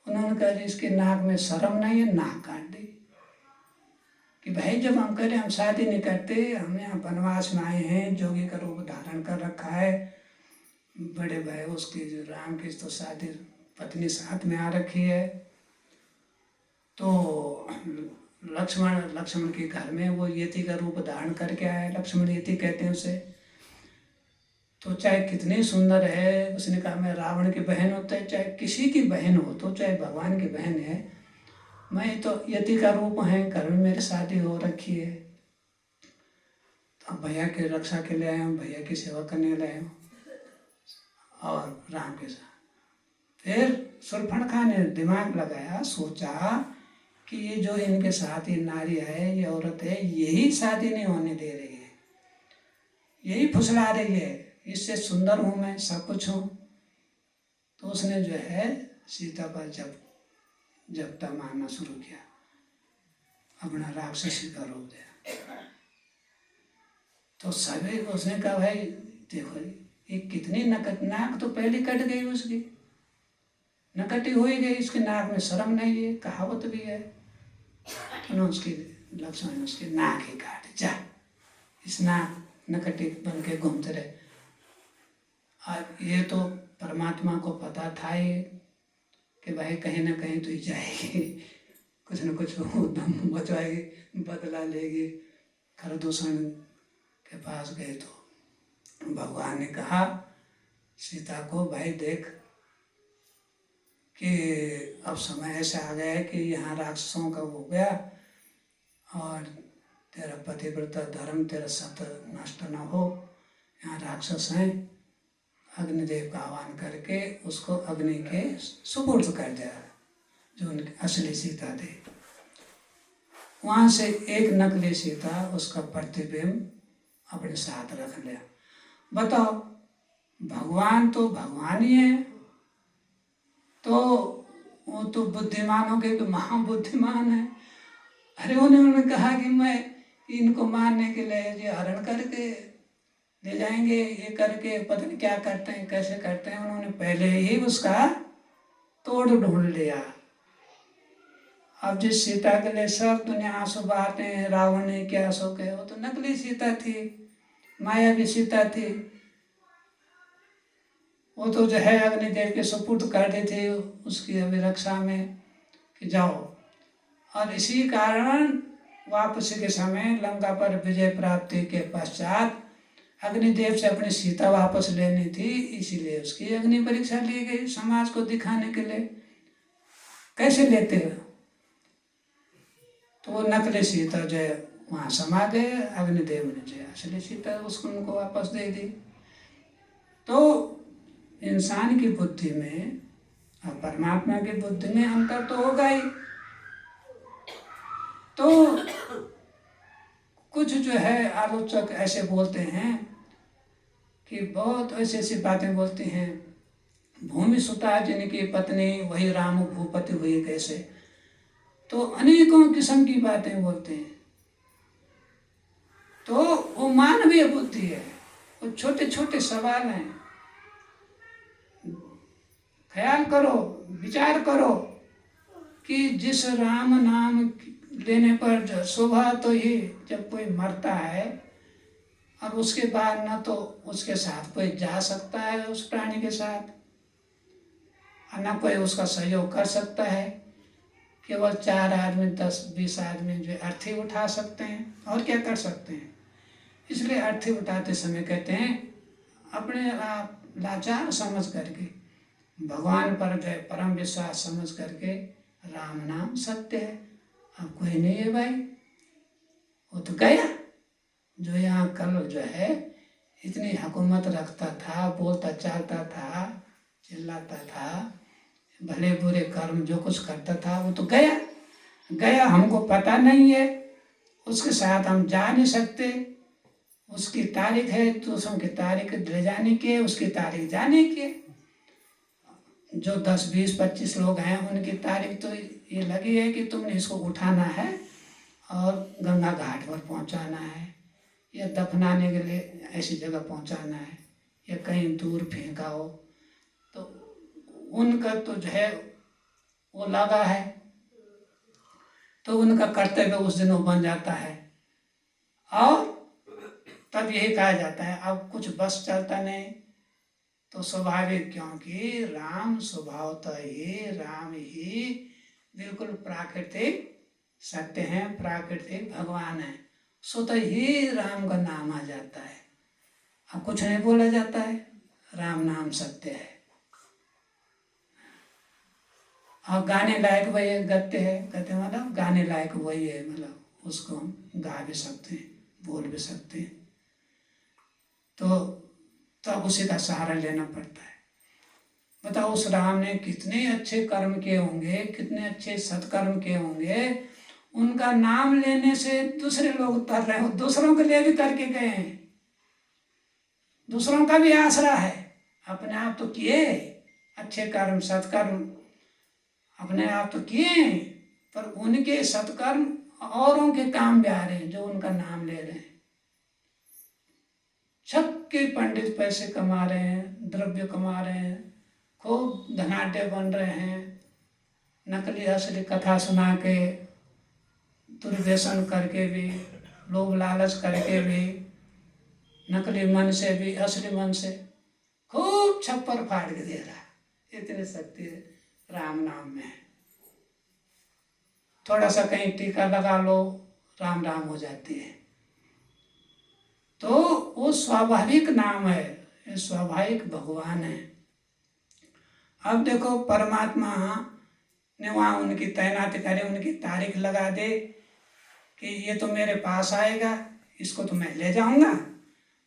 उन्होंने कहा इसके नाक में शर्म नहीं है, नाक काट दी। कि भाई जब हम कह रहे हम शादी नहीं करते, हम यहाँ वनवास में आए हैं, जोगी का रूप धारण कर रखा है, बड़े भाई उसकी राम की तो शादी पत्नी साथ में आ रखी है, तो लक्ष्मण के घर में वो यति का रूप धारण करके आया, लक्ष्मण यति कहते हैं उसे, तो चाहे कितनी सुंदर है, उसने कहा मैं रावण की बहन होता है, चाहे किसी की बहन हो, तो चाहे भगवान की बहन है, मैं तो यति का रूप है, घर में मेरी शादी हो रखी है, तो भैया की रक्षा के लिए आया हूँ, भैया की सेवा करने लाया हूँ और राम के साथ। फिर शूर्पणखा ने दिमाग लगाया, सोचा कि ये जो इनके साथ ये नारी है, ये औरत है, यही शादी नहीं होने दे रही है, यही फुसला रही है, इससे सुंदर हूँ मैं, सब कुछ हूँ। तो उसने जो है सीता पर जपटा मारना शुरू किया, अपना राक्षसी का रूप दिया। तो सभी उसने कहा भाई देखो ये कितनी नाक तो पहले कट गई उसकी, नकटी हो ही गई, इसके नाक में शर्म नहीं है, कहावत भी है। तो उसकी लक्ष्मण उसकी नाक ही काट, जा इस नाक नकटी बन के घूमते रहे। अब ये तो परमात्मा को पता था ही कि भाई कहीं ना कहीं तो ही जाएगी, कुछ न कुछ दम बचाएगी, बदला लेगी। खरदूषण के पास गए तो भगवान ने कहा सीता को, भाई देख कि अब समय ऐसा आ गया है कि यहाँ राक्षसों का हो गया और तेरा पतिव्रता धर्म, तेरा सत्य नष्ट न हो, यहाँ राक्षस हैं, अग्निदेव का आह्वान करके उसको अग्नि के सुपुर्द कर दिया, जो उनकी असली सीता थी। वहाँ से एक नकली सीता उसका प्रतिबिंब अपने साथ रख लिया। बताओ, भगवान तो भगवान ही है, तो वो तो बुद्धिमानों के भी महाबुद्धिमान है। अरे उन्होंने कहा कि मैं इनको मारने के लिए ये हरण करके ले जाएंगे, ये करके पता नहीं क्या करते हैं, कैसे करते हैं। उन्होंने पहले ही उसका तोड़ ढूंढ लिया। अब जिस सीता के लिए सब दुनिया आंसू बहाते हैं, रावण ने क्या सो के, वो तो नकली सीता थी, माया की सीता थी। वो तो जो है अग्निदेव के सुपुर्द कर दी थी उसकी अभिरक्षा में कि जाओ। और इसी कारण वापसी के समय लंका पर विजय प्राप्ति के पश्चात अग्निदेव से अपनी सीता वापस लेनी थी, इसीलिए उसकी अग्नि परीक्षा ली गई समाज को दिखाने के लिए। कैसे लेते हो? तो वो नकली सीता जो है वहाँ समा गए, अग्निदेव ने जो असली सीता उसको उनको वापस दे दी। तो इंसान की बुद्धि में और परमात्मा की बुद्धि में अंतर तो होगा ही। तो कुछ जो है आलोचक ऐसे बोलते हैं कि बहुत ऐसी ऐसी बातें बोलती हैं, भूमि सुता जिनकी पत्नी वही राम भूपति हुई कैसे। तो अनेकों किस्म की बातें बोलते हैं। तो वो मानवीय बुद्धि है, वो छोटे छोटे सवाल हैं। ख्याल करो, विचार करो कि जिस राम नाम लेने पर सुबह तो ही जब कोई मरता है और उसके बाद न तो उसके साथ कोई जा सकता है उस प्राणी के साथ, और न कोई उसका सहयोग कर सकता है। केवल 4 आदमी 10-20 आदमी जो अर्थी उठा सकते हैं, और क्या कर सकते हैं। इसलिए अर्थी उठाते समय कहते हैं अपने आप लाचार समझ करके, भगवान पर जो परम विश्वास समझ करके राम नाम सत्य है। अब कोई नहीं है भाई, वो तो गया। जो यहाँ कल जो है इतनी हुकूमत रखता था, बोलता चालता था, चिल्लाता था, भले बुरे कर्म जो कुछ करता था, वो तो गया। गया, हमको पता नहीं है, उसके साथ हम जा नहीं सकते। उसकी तारीख है, दूसरों की तारीख ले जाने की, उसकी तारीख जाने की। जो 10, 20, 25 लोग हैं उनकी तारीख तो ये लगी है कि तुमने इसको उठाना है और गंगा घाट पर पहुंचाना है, या दफनाने के लिए ऐसी जगह पहुंचाना है, या कहीं दूर फेंका हो। तो उनका तो जो है वो लगा है, तो उनका कर्तव्य उस दिन वो बन जाता है। और तब यही कहा जाता है अब कुछ बस चलता नहीं तो स्वाभाविक, क्योंकि राम स्वभावतः ही राम ही बिल्कुल प्राकृतिक सत्य हैं, प्राकृतिक भगवान है, स्वतः ही राम का नाम आ जाता है। अब कुछ नहीं बोला जाता है, राम नाम सत्य है। और गाने लायक वही गद्य है, गद्य मतलब गाने लायक वही है, मतलब उसको हम गा भी सकते हैं, बोल भी सकते हैं। तो तब उसी का सहारा लेना पड़ता है। बताओ उस राम ने कितने अच्छे कर्म किए होंगे, कितने अच्छे सत्कर्म किए होंगे, उनका नाम लेने से दूसरे लोग तर रहे हो, दूसरों के लिए भी करके गए हैं, दूसरों का भी आसरा है। अपने आप तो किए अच्छे कर्म सत्कर्म, अपने आप तो किए, पर उनके सत्कर्म औरों के काम भी आ रहे हैं जो उनका नाम ले रहे हैं। छक्के पंडित पैसे कमा रहे हैं, द्रव्य कमा रहे हैं, खूब धनाढ्य बन रहे हैं, नकली असली कथा सुना के, दुर्व्यसन करके भी, लोभ लालच करके भी, नकली मन से भी असली मन से खूब छप्पर फाड़ के दे रहा है। इतनी शक्ति राम नाम में है। थोड़ा सा कहीं टीका लगा लो, राम राम हो जाती है। तो वो स्वाभाविक नाम है, ये स्वाभाविक भगवान है। अब देखो परमात्मा ने वहाँ उनकी तैनाती करे, उनकी तारीख लगा दे कि ये तो मेरे पास आएगा, इसको तो मैं ले जाऊंगा,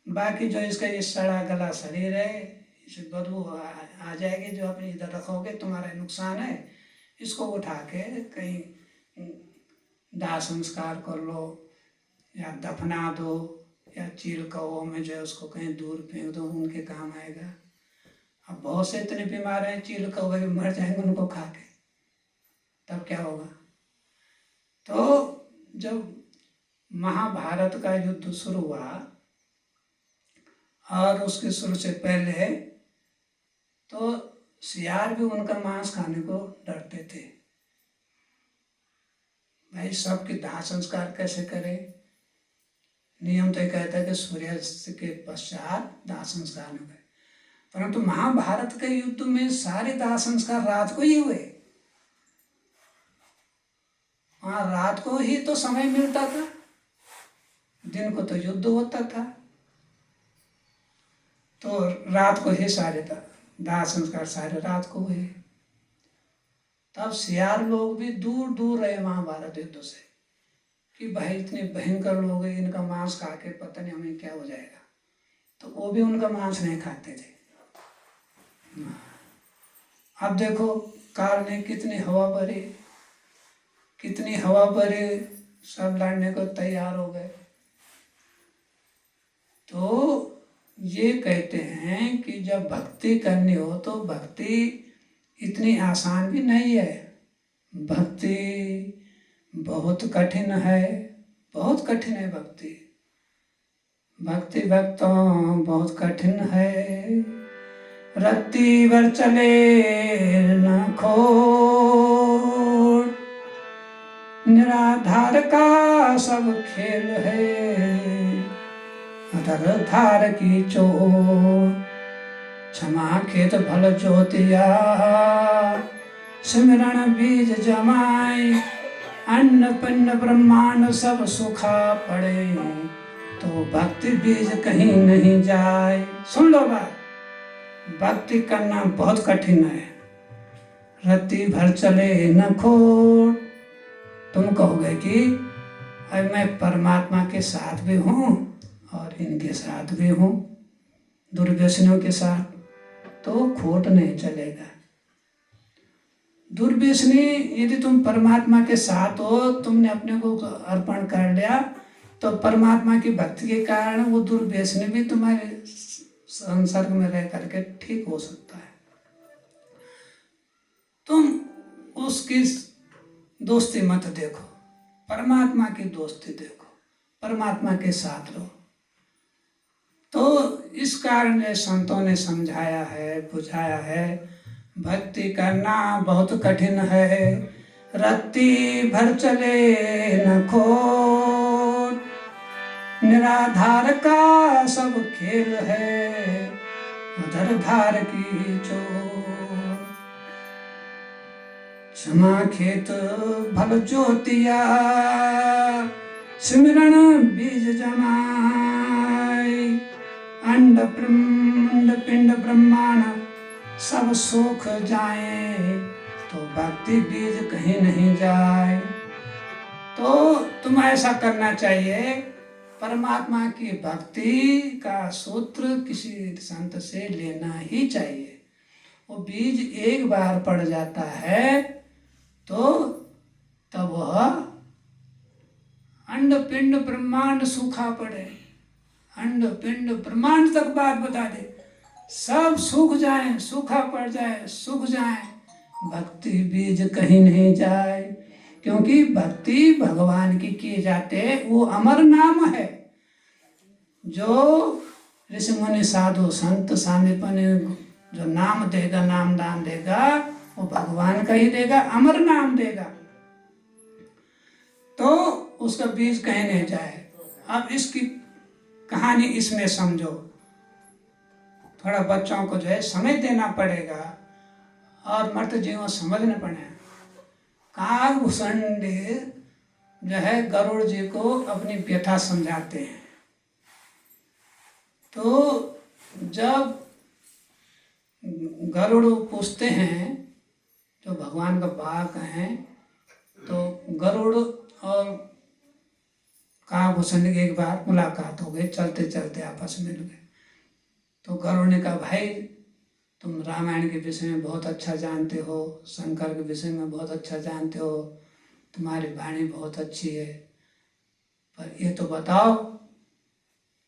बाकी जो इसका ये सड़ा गला शरीर है, इसे बदबू आ जाएगी, जो अपने इधर रखोगे तुम्हारा नुकसान है, इसको उठा के कहीं दाह संस्कार कर लो, या दफना दो, या चील कौओं में जो है उसको कहीं दूर फेंक दो, उनके काम आएगा। अब बहुत से इतने बीमार हैं, चील कौवे भी मर जाएंगे उनको खा के, तब क्या होगा। तो जब महाभारत का युद्ध शुरू हुआ और उसके शुरू से पहले तो सियार भी उनका मांस खाने को डरते थे। भाई सबके दाह संस्कार कैसे करें? नियम तो कहता है कि सूर्यास्त के पश्चात दाह संस्कार न करें, परंतु महाभारत के युद्ध में सारे दाह संस्कार रात को ही हुए। वहाँ रात को ही तो समय मिलता था, दिन को तो युद्ध होता था, तो रात को ही सारे दाह संस्कार सारे रात को हुए। तब सियार लोग भी दूर दूर रहे महाभारत युद्ध से कि भाई इतने भयंकर लोग हैं, इनका मांस खा के पता नहीं हमें क्या हो जाएगा, तो वो भी उनका मांस नहीं खाते थे। अब देखो काल ने कितनी हवा भरी, सब लड़ने को तैयार हो गए। तो ये कहते हैं कि जब भक्ति करनी हो तो भक्ति इतनी आसान भी नहीं है, भक्ति बहुत कठिन है, बहुत कठिन है भक्ति। भक्ति भक्तों बहुत कठिन है, रत्ती भर चले न खोट, निराधार का सब खेल है, अधर धार की चोट। क्षमा खेत भल ज्योतिया, सिमरण बीज जमाए, अन्न पिंड ब्रह्मांड सब सुखा पड़े, तो भक्ति बीज कहीं नहीं जाए। सुन लो बात, भक्ति करना बहुत कठिन है, रत्ती भर चले न खोट। तुम कहोगे कि अब मैं परमात्मा के साथ भी हूँ और इनके साथ भी हूँ, दुर्व्यसनियों के साथ, तो खोट नहीं चलेगा। दुर्व्यसनी यदि तुम परमात्मा के साथ हो, तुमने अपने को अर्पण कर लिया, तो परमात्मा की भक्ति के कारण वो दुर्व्यसनी भी तुम्हारे संसर्ग में रह करके ठीक हो सकता है। तुम उसकी दोस्ती मत देखो, परमात्मा की दोस्ती देखो, परमात्मा के साथ रहो। तो इस कारण संतों ने समझाया है, बुझाया है, भक्ति करना बहुत कठिन है, रत्ती भर चले न खोट, निराधार का सब खेल है, अधर धार की चोट। क्षमा खेत भल ज्योतिया, सिमरण बीज जमाए, अंड पिंड ब्रह्मांड सब सुख जाए, तो भक्ति बीज कहीं नहीं जाए। तो तुम ऐसा करना चाहिए, परमात्मा की भक्ति का सूत्र किसी संत से लेना ही चाहिए। वो बीज एक बार पड़ जाता है तो तब वह अंड पिंड ब्रह्मांड सूखा पड़े, अंड पिंड ब्रह्मांड तक बात बता दे, सब सूख जाए, सूखा पड़ जाए, सूख जाए, भक्ति बीज कहीं नहीं जाए। क्योंकि भक्ति भगवान की किए जाते, वो अमर नाम है। जो ऋषि मुनि साधु संत सांदीपनि जो नाम देगा, नाम दान देगा, वो भगवान का ही देगा, अमर नाम देगा, तो उसका बीज कहीं नहीं जाए। अब इसकी कहानी इसमें समझो, थोड़ा बच्चों को जो है समय देना पड़ेगा और मर्त जीवों समझने पड़े। कागभूषण जो है गरुड़ जी को अपनी व्यथा समझाते हैं। तो जब गरुड़ पूछते हैं, जो भगवान का वाहक हैं, तो गरुड़ और कागभूषण की एक बार मुलाकात हो गई, चलते चलते आपस में मिल गए। तो गरुड़ ने कहा, भाई तुम रामायण के विषय में बहुत अच्छा जानते हो, शंकर के विषय में बहुत अच्छा जानते हो, तुम्हारी वाणी बहुत अच्छी है, पर ये तो बताओ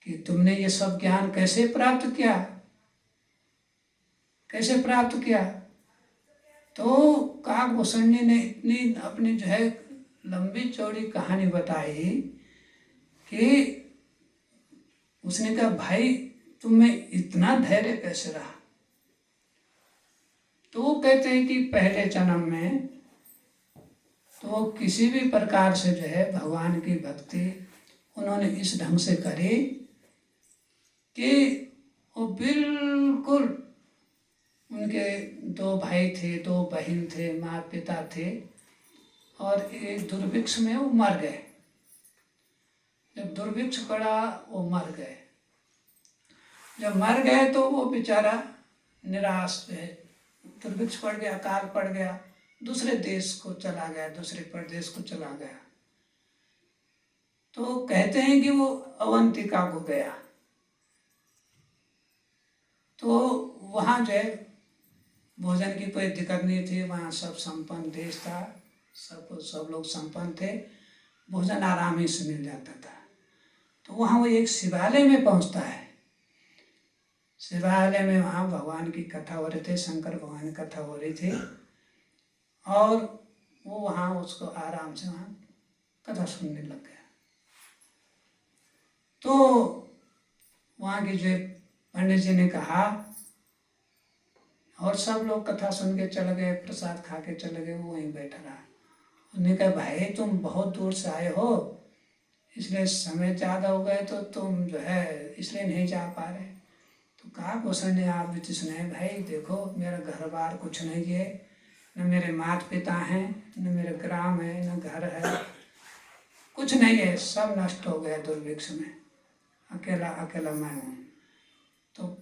कि तुमने ये सब ज्ञान कैसे प्राप्त किया, कैसे प्राप्त किया। तो कागभूषण ने इतनी अपनी जो है लंबी चौड़ी कहानी बताई कि उसने कहा, भाई तुम्हें इतना धैर्य कैसे रहा? तो वो कहते हैं कि पहले जन्म में तो वो किसी भी प्रकार से जो है भगवान की भक्ति उन्होंने इस ढंग से करी कि वो बिल्कुल, उनके 2 भाई थे, 2 बहन थे, माँ पिता थे, और एक दुर्भिक्ष में वो मर गए। जब दुर्भिक्ष पड़ा वो मर गए। जब मर गए तो वो बेचारा निराश है, दुर्भिक्ष पड़ गया, अकाल पड़ गया, दूसरे देश को चला गया, दूसरे प्रदेश को चला गया। तो कहते हैं कि वो अवंतिका को गया। तो वहाँ जो है भोजन की कोई दिक्कत नहीं थी, वहाँ सब संपन्न देश था, सब लोग संपन्न थे, भोजन आराम ही से मिल जाता था। तो वहाँ वो एक शिवालय में पहुँचता है। शिवालय में वहाँ भगवान की कथा हो रही थी, शंकर भगवान की कथा हो रही थी, और वो वहाँ उसको आराम से वहाँ कथा सुनने लग गया। तो वहाँ के जो पंडित जी ने कहा, और सब लोग कथा सुन के चले गए, प्रसाद खा के चले गए, वो वहीं बैठा रहा। उन्होंने कहा, भाई तुम बहुत दूर से आए हो, इसलिए समय ज़्यादा हो गए तो तुम जो है इसलिए नहीं जा पा रहे। तो कहा, गोसाई ने आप भी तो नहीं, भाई देखो मेरा घर बार कुछ नहीं है, न मेरे माता पिता हैं, न मेरे ग्राम है, न घर है, कुछ नहीं है, सब नष्ट हो गया दुर्भिक्ष में, अकेला अकेला मैं हूँ। तो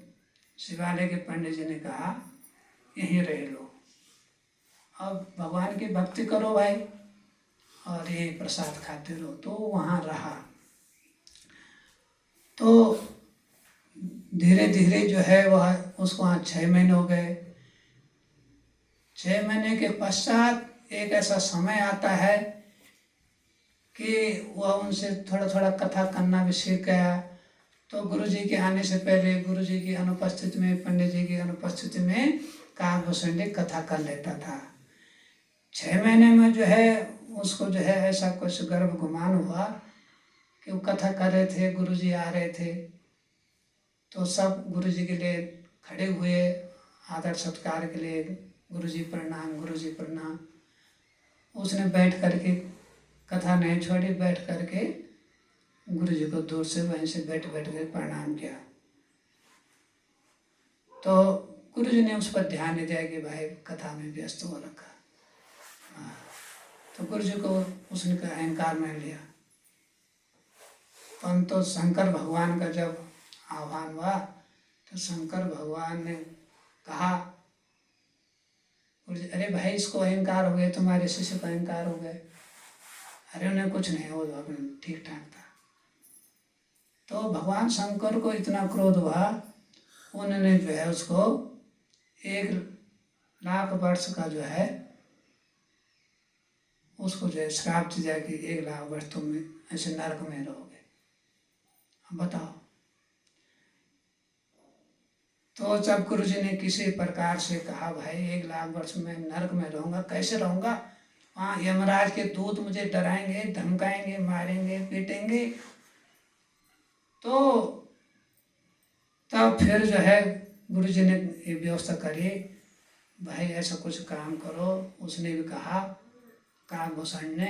शिवालय के पंडित जी ने कहा, यहीं रह लो, अब भगवान की भक्ति करो भाई, और ये प्रसाद खाते रहो। तो वहाँ रहा। तो धीरे धीरे जो है वह उसको वहाँ 6 महीने हो गए। 6 महीने के पश्चात एक ऐसा समय आता है कि वह उनसे थोड़ा थोड़ा कथा करना भी सीख गया। तो गुरु जी के आने से पहले गुरु जी की अनुपस्थिति में, पंडित जी की अनुपस्थिति में काकभूषण कथा कर लेता था। 6 महीने में जो है उसको जो है ऐसा कुछ गर्भ गुमान हुआ कि वो कथा कर रहे थे, गुरु जी आ रहे थे, तो सब गुरु जी के लिए खड़े हुए आदर सत्कार के लिए, गुरु जी प्रणाम, गुरु जी प्रणाम। उसने बैठ करके कथा नहीं छोड़ी, बैठ करके गुरु जी को दूर से वहीं से बैठ कर प्रणाम किया। तो गुरु जी ने उस पर ध्यान नहीं दिया कि भाई कथा में व्यस्त हो रखा। तो गुरु जी को उसने का अहंकार में लिया। परंतु शंकर भगवान का जब आह्वान हुआ तो शंकर भगवान ने कहा, गुरु जी, अरे भाई इसको अहंकार हो गए, तुम्हारे शिष्य को अहंकार हो गए। अरे उन्हें कुछ नहीं, वो अपने ठीक ठाक था। तो भगवान शंकर को इतना क्रोध हुआ, उन्होंने जो है उसको 1,00,000 वर्ष का जो है उसको जो है श्राप दिया कि 1,00,000 वर्ष तुम ऐसे नरक में रहोगे। अब बताओ। तो जब गुरु जी ने किसी प्रकार से कहा, भाई 1,00,000 वर्ष में नरक में रहूँगा, कैसे रहूँगा, वहाँ यमराज के दूत मुझे डराएंगे, धमकाएंगे, मारेंगे, पीटेंगे। तो तब फिर जो है गुरु जी ने ये व्यवस्था करी, भाई ऐसा कुछ काम करो। उसने भी कहा काकभूषण ने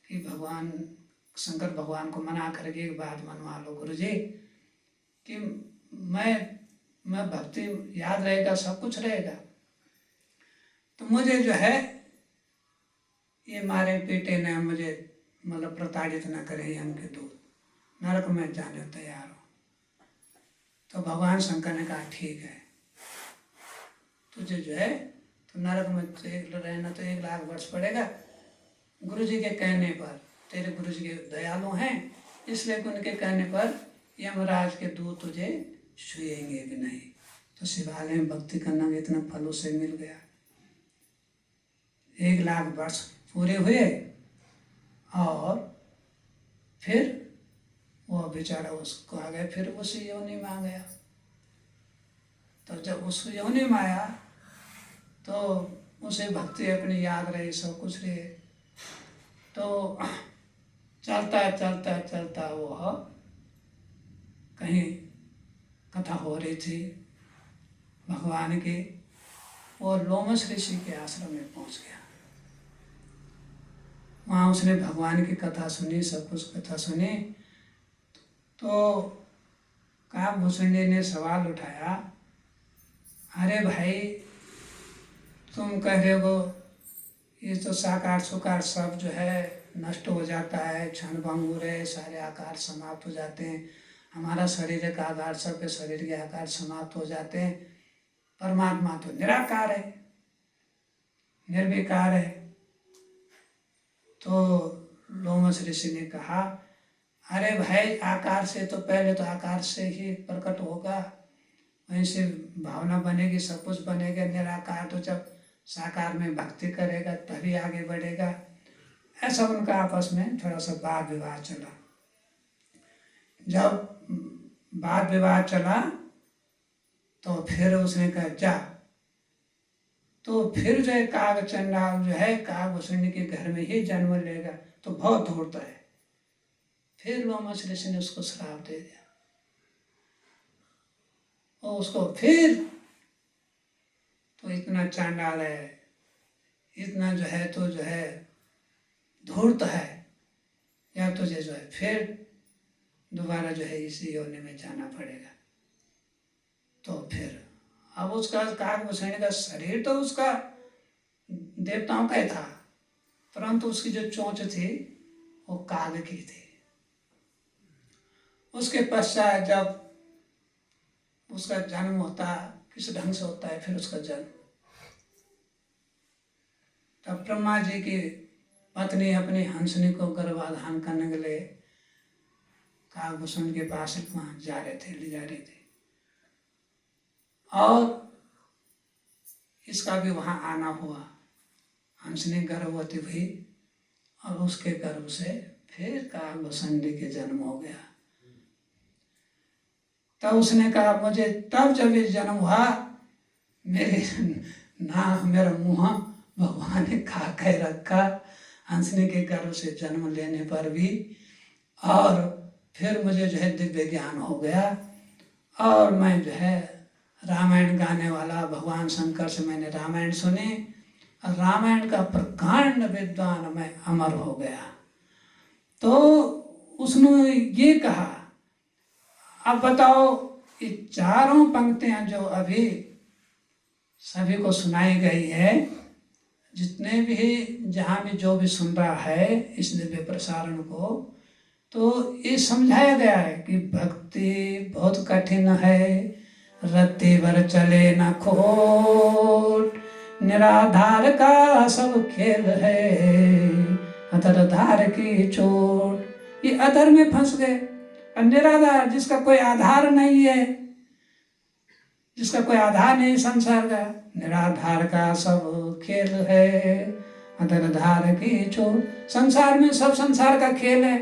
कि भगवान शंकर भगवान को मना करके एक बात मनवा लो गुरु जी, कि मैं भक्ति याद रहेगा, सब कुछ रहेगा, तो मुझे जो है ये मारे पीटे न, मुझे मतलब प्रताड़ित न करे, यम के दूत, नरक में जाने तैयार हो। तो भगवान शंकर ने कहा, ठीक है, तुझे जो है तो नरक में रहना तो 1,00,000 वर्ष पड़ेगा। गुरु जी के कहने पर, तेरे गुरु जी के दयालु हैं, इसलिए उनके कहने पर यमराज के दूत तुझे छुएंगे भी नहीं। तो शिवालय में भक्ति करना भी इतना फल उसे मिल गया। 1,00,000 वर्ष पूरे हुए और फिर वो बेचारा उसको आ गया, फिर उसी योनि में आ गया। तो जब उस योनि में आया तो उसे भक्ति अपनी याद रही, सब कुछ रहे। तो चलता चलता चलता वह कहीं कथा हो रही थी भगवान की। वो लोमस ऋषि के आश्रम में पहुंच गया। वहाँ उसने भगवान की कथा सुनी, सब कुछ कथा सुनी। तो काकभूषणी ने सवाल उठाया, अरे भाई तुम कह रहे हो ये तो साकार सुकार सब जो है नष्ट हो जाता है, क्षण भंगुर है, सारे आकार समाप्त हो जाते हैं, हमारा शरीर का आकार, सबके शरीर के आकार समाप्त हो जाते हैं, परमात्मा तो निराकार है, निर्विकार है। तो लोमस ऋषि ने कहा, अरे भाई आकार से तो पहले तो आकार से ही प्रकट होगा, वहीं से भावना बनेगी, सब कुछ बनेगा। निराकार तो जब साकार में भक्ति करेगा तभी आगे बढ़ेगा। ऐसा उनका आपस में थोड़ा सा वाद विवाद चला। जब वाद विवाद चला तो फिर उसने कहा जा। तो फिर जो है काग चंडाल जो है काकभूषणी के घर में ही जन्म लेगा, तो बहुत धूर्त है। फिर लोमस ऋषि ने उसको श्राप दे दिया और उसको फिर तो इतना चांडाल है, इतना जो है तो जो है धूर्त है, या तुझे जो है फिर दोबारा जो है इसी योनि में जाना पड़ेगा। तो फिर अब उसका काकभूषणी का शरीर तो उसका देवताओं का ही था, परंतु उसकी जो चोंच थी वो काग की थी। उसके पश्चात जब उसका जन्म होता, किस ढंग से होता है फिर उसका जन्म, तब ब्रह्मा जी की पत्नी अपनी हंसनी को गर्भाधान करने के लिए काकभूषण के पास वहाँ जा रहे थे, ले जा रही थी, और इसका भी वहाँ आना हुआ। हंसनी गर्भवती हुई और उसके गर्भ से फिर काकभूषण के जन्म हो गया। तब उसने कहा, मुझे तब जब ये जन्म हुआ मेरे नाक मेरा मुँह भगवान ने खा के रखा, हंसनी के गर्भ से जन्म लेने पर भी। और फिर मुझे जो है दिव्य ज्ञान हो गया और मैं जो है रामायण गाने वाला, भगवान शंकर से मैंने रामायण सुनी और रामायण का प्रकांड विद्वान मैं अमर हो गया। तो उसने ये कहा, अब बताओ ये चारों पंक्तियां जो अभी सभी को सुनाई गई है, जितने भी जहाँ भी जो भी सुन रहा है इस दिव्य प्रसारण को, तो ये समझाया गया है कि भक्ति बहुत कठिन है, रत्ती भर चले न खोट, निराधार का सब खेल है, अधरधार की चोट। ये अधर में फंस गए। और निराधार जिसका कोई आधार नहीं है, जिसका कोई आधार नहीं संसार का, निराधार का सब खेल है, अधरधार की चोट। संसार में सब संसार का खेल है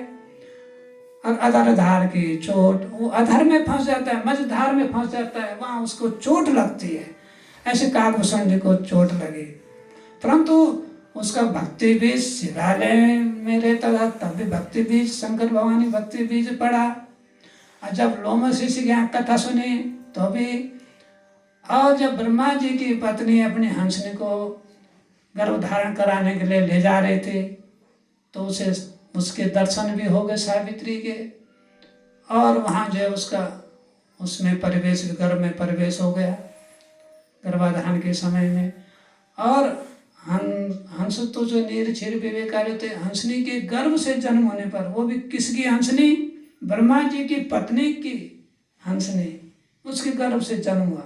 और अधरधार की चोट, वो अधर में फंस जाता है, मझधार में फंस जाता है, वहाँ उसको चोट लगती है। ऐसे काकभूषण जी को चोट लगी, परंतु उसका भक्ति बीज शिवालय में रहता था, तब भी भक्ति बीज, शंकर भगवान भक्ति बीज पड़ा। और जब लोमस ऋषि की यहाँ कथा सुनी तो भी, और जब ब्रह्मा जी की पत्नी अपनी हंसनी को गर्भ धारण कराने के लिए ले जा रहे थे, तो उसे उसके दर्शन भी हो गए सावित्री के, और वहाँ जो है उसका उसमें प्रवेश, गर्भ में प्रवेश हो गया गर्भाधान के समय में। और हंस तो जो नीर क्षीर विवेकार्य थे, हंसनी के गर्भ से जन्म होने पर, वो भी किसकी हंसनी, ब्रह्मा जी की पत्नी की हंसनी, उसके गर्भ से जन्म हुआ,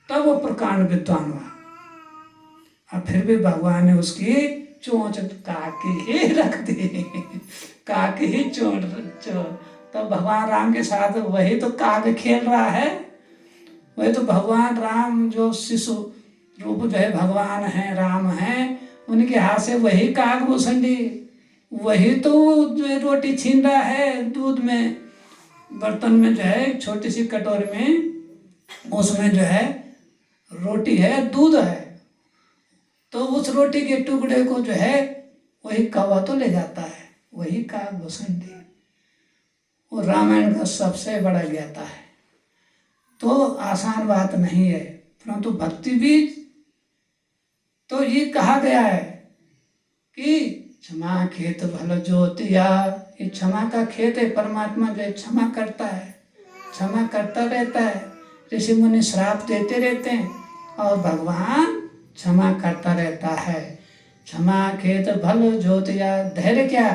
तब वो प्रकांड विद्वान हुआ। और फिर भी भगवान ने उसकी चोंच काकी ही रख दी, काकी ही चोट। तो भगवान राम के साथ वही तो काग खेल रहा है, वही तो भगवान राम जो शिशु रूप जो है भगवान है, राम है, उनके हाथ से वही काकभूषण वही तो जो है रोटी छीन रहा है दूध में, बर्तन में जो है छोटी सी कटोरी में, उसमें जो है रोटी है, दूध है, तो उस रोटी के टुकड़े को जो है वही कौवा तो ले जाता है, वही काकभूषण वो रामायण का सबसे बड़ा ज्ञाता है। तो आसान बात नहीं है, परंतु भक्ति भी तो ये कहा गया है कि क्षमा खेत भल ज्योतिया। ये क्षमा का खेत है, परमात्मा जो क्षमा करता है, क्षमा करता रहता है। ऋषि मुनि श्राप देते रहते हैं और भगवान क्षमा करता रहता है। क्षमा खेत भल ज्योतिया। धैर्य क्या?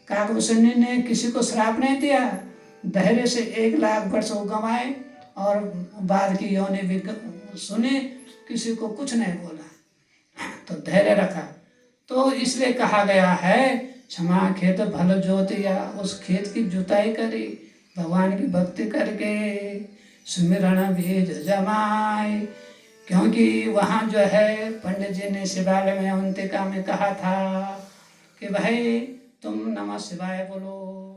काकभूषणी ने किसी को श्राप नहीं दिया, धैर्य से 1,00,000 वर्ष वो गंवाए और बाद की योनि भी सुने, किसी को कुछ नहीं बोला, तो धैर्य रखा। तो इसलिए कहा गया है क्षमा खेत भल ज्योतिया। उस खेत की जुताई करी भगवान की भक्ति करके, सुमिरण बीज जमाए। क्योंकि वहाँ जो है पंडित जी ने शिवालय में अवंतिका में कहा था कि भाई तुम नमः शिवाय बोलो।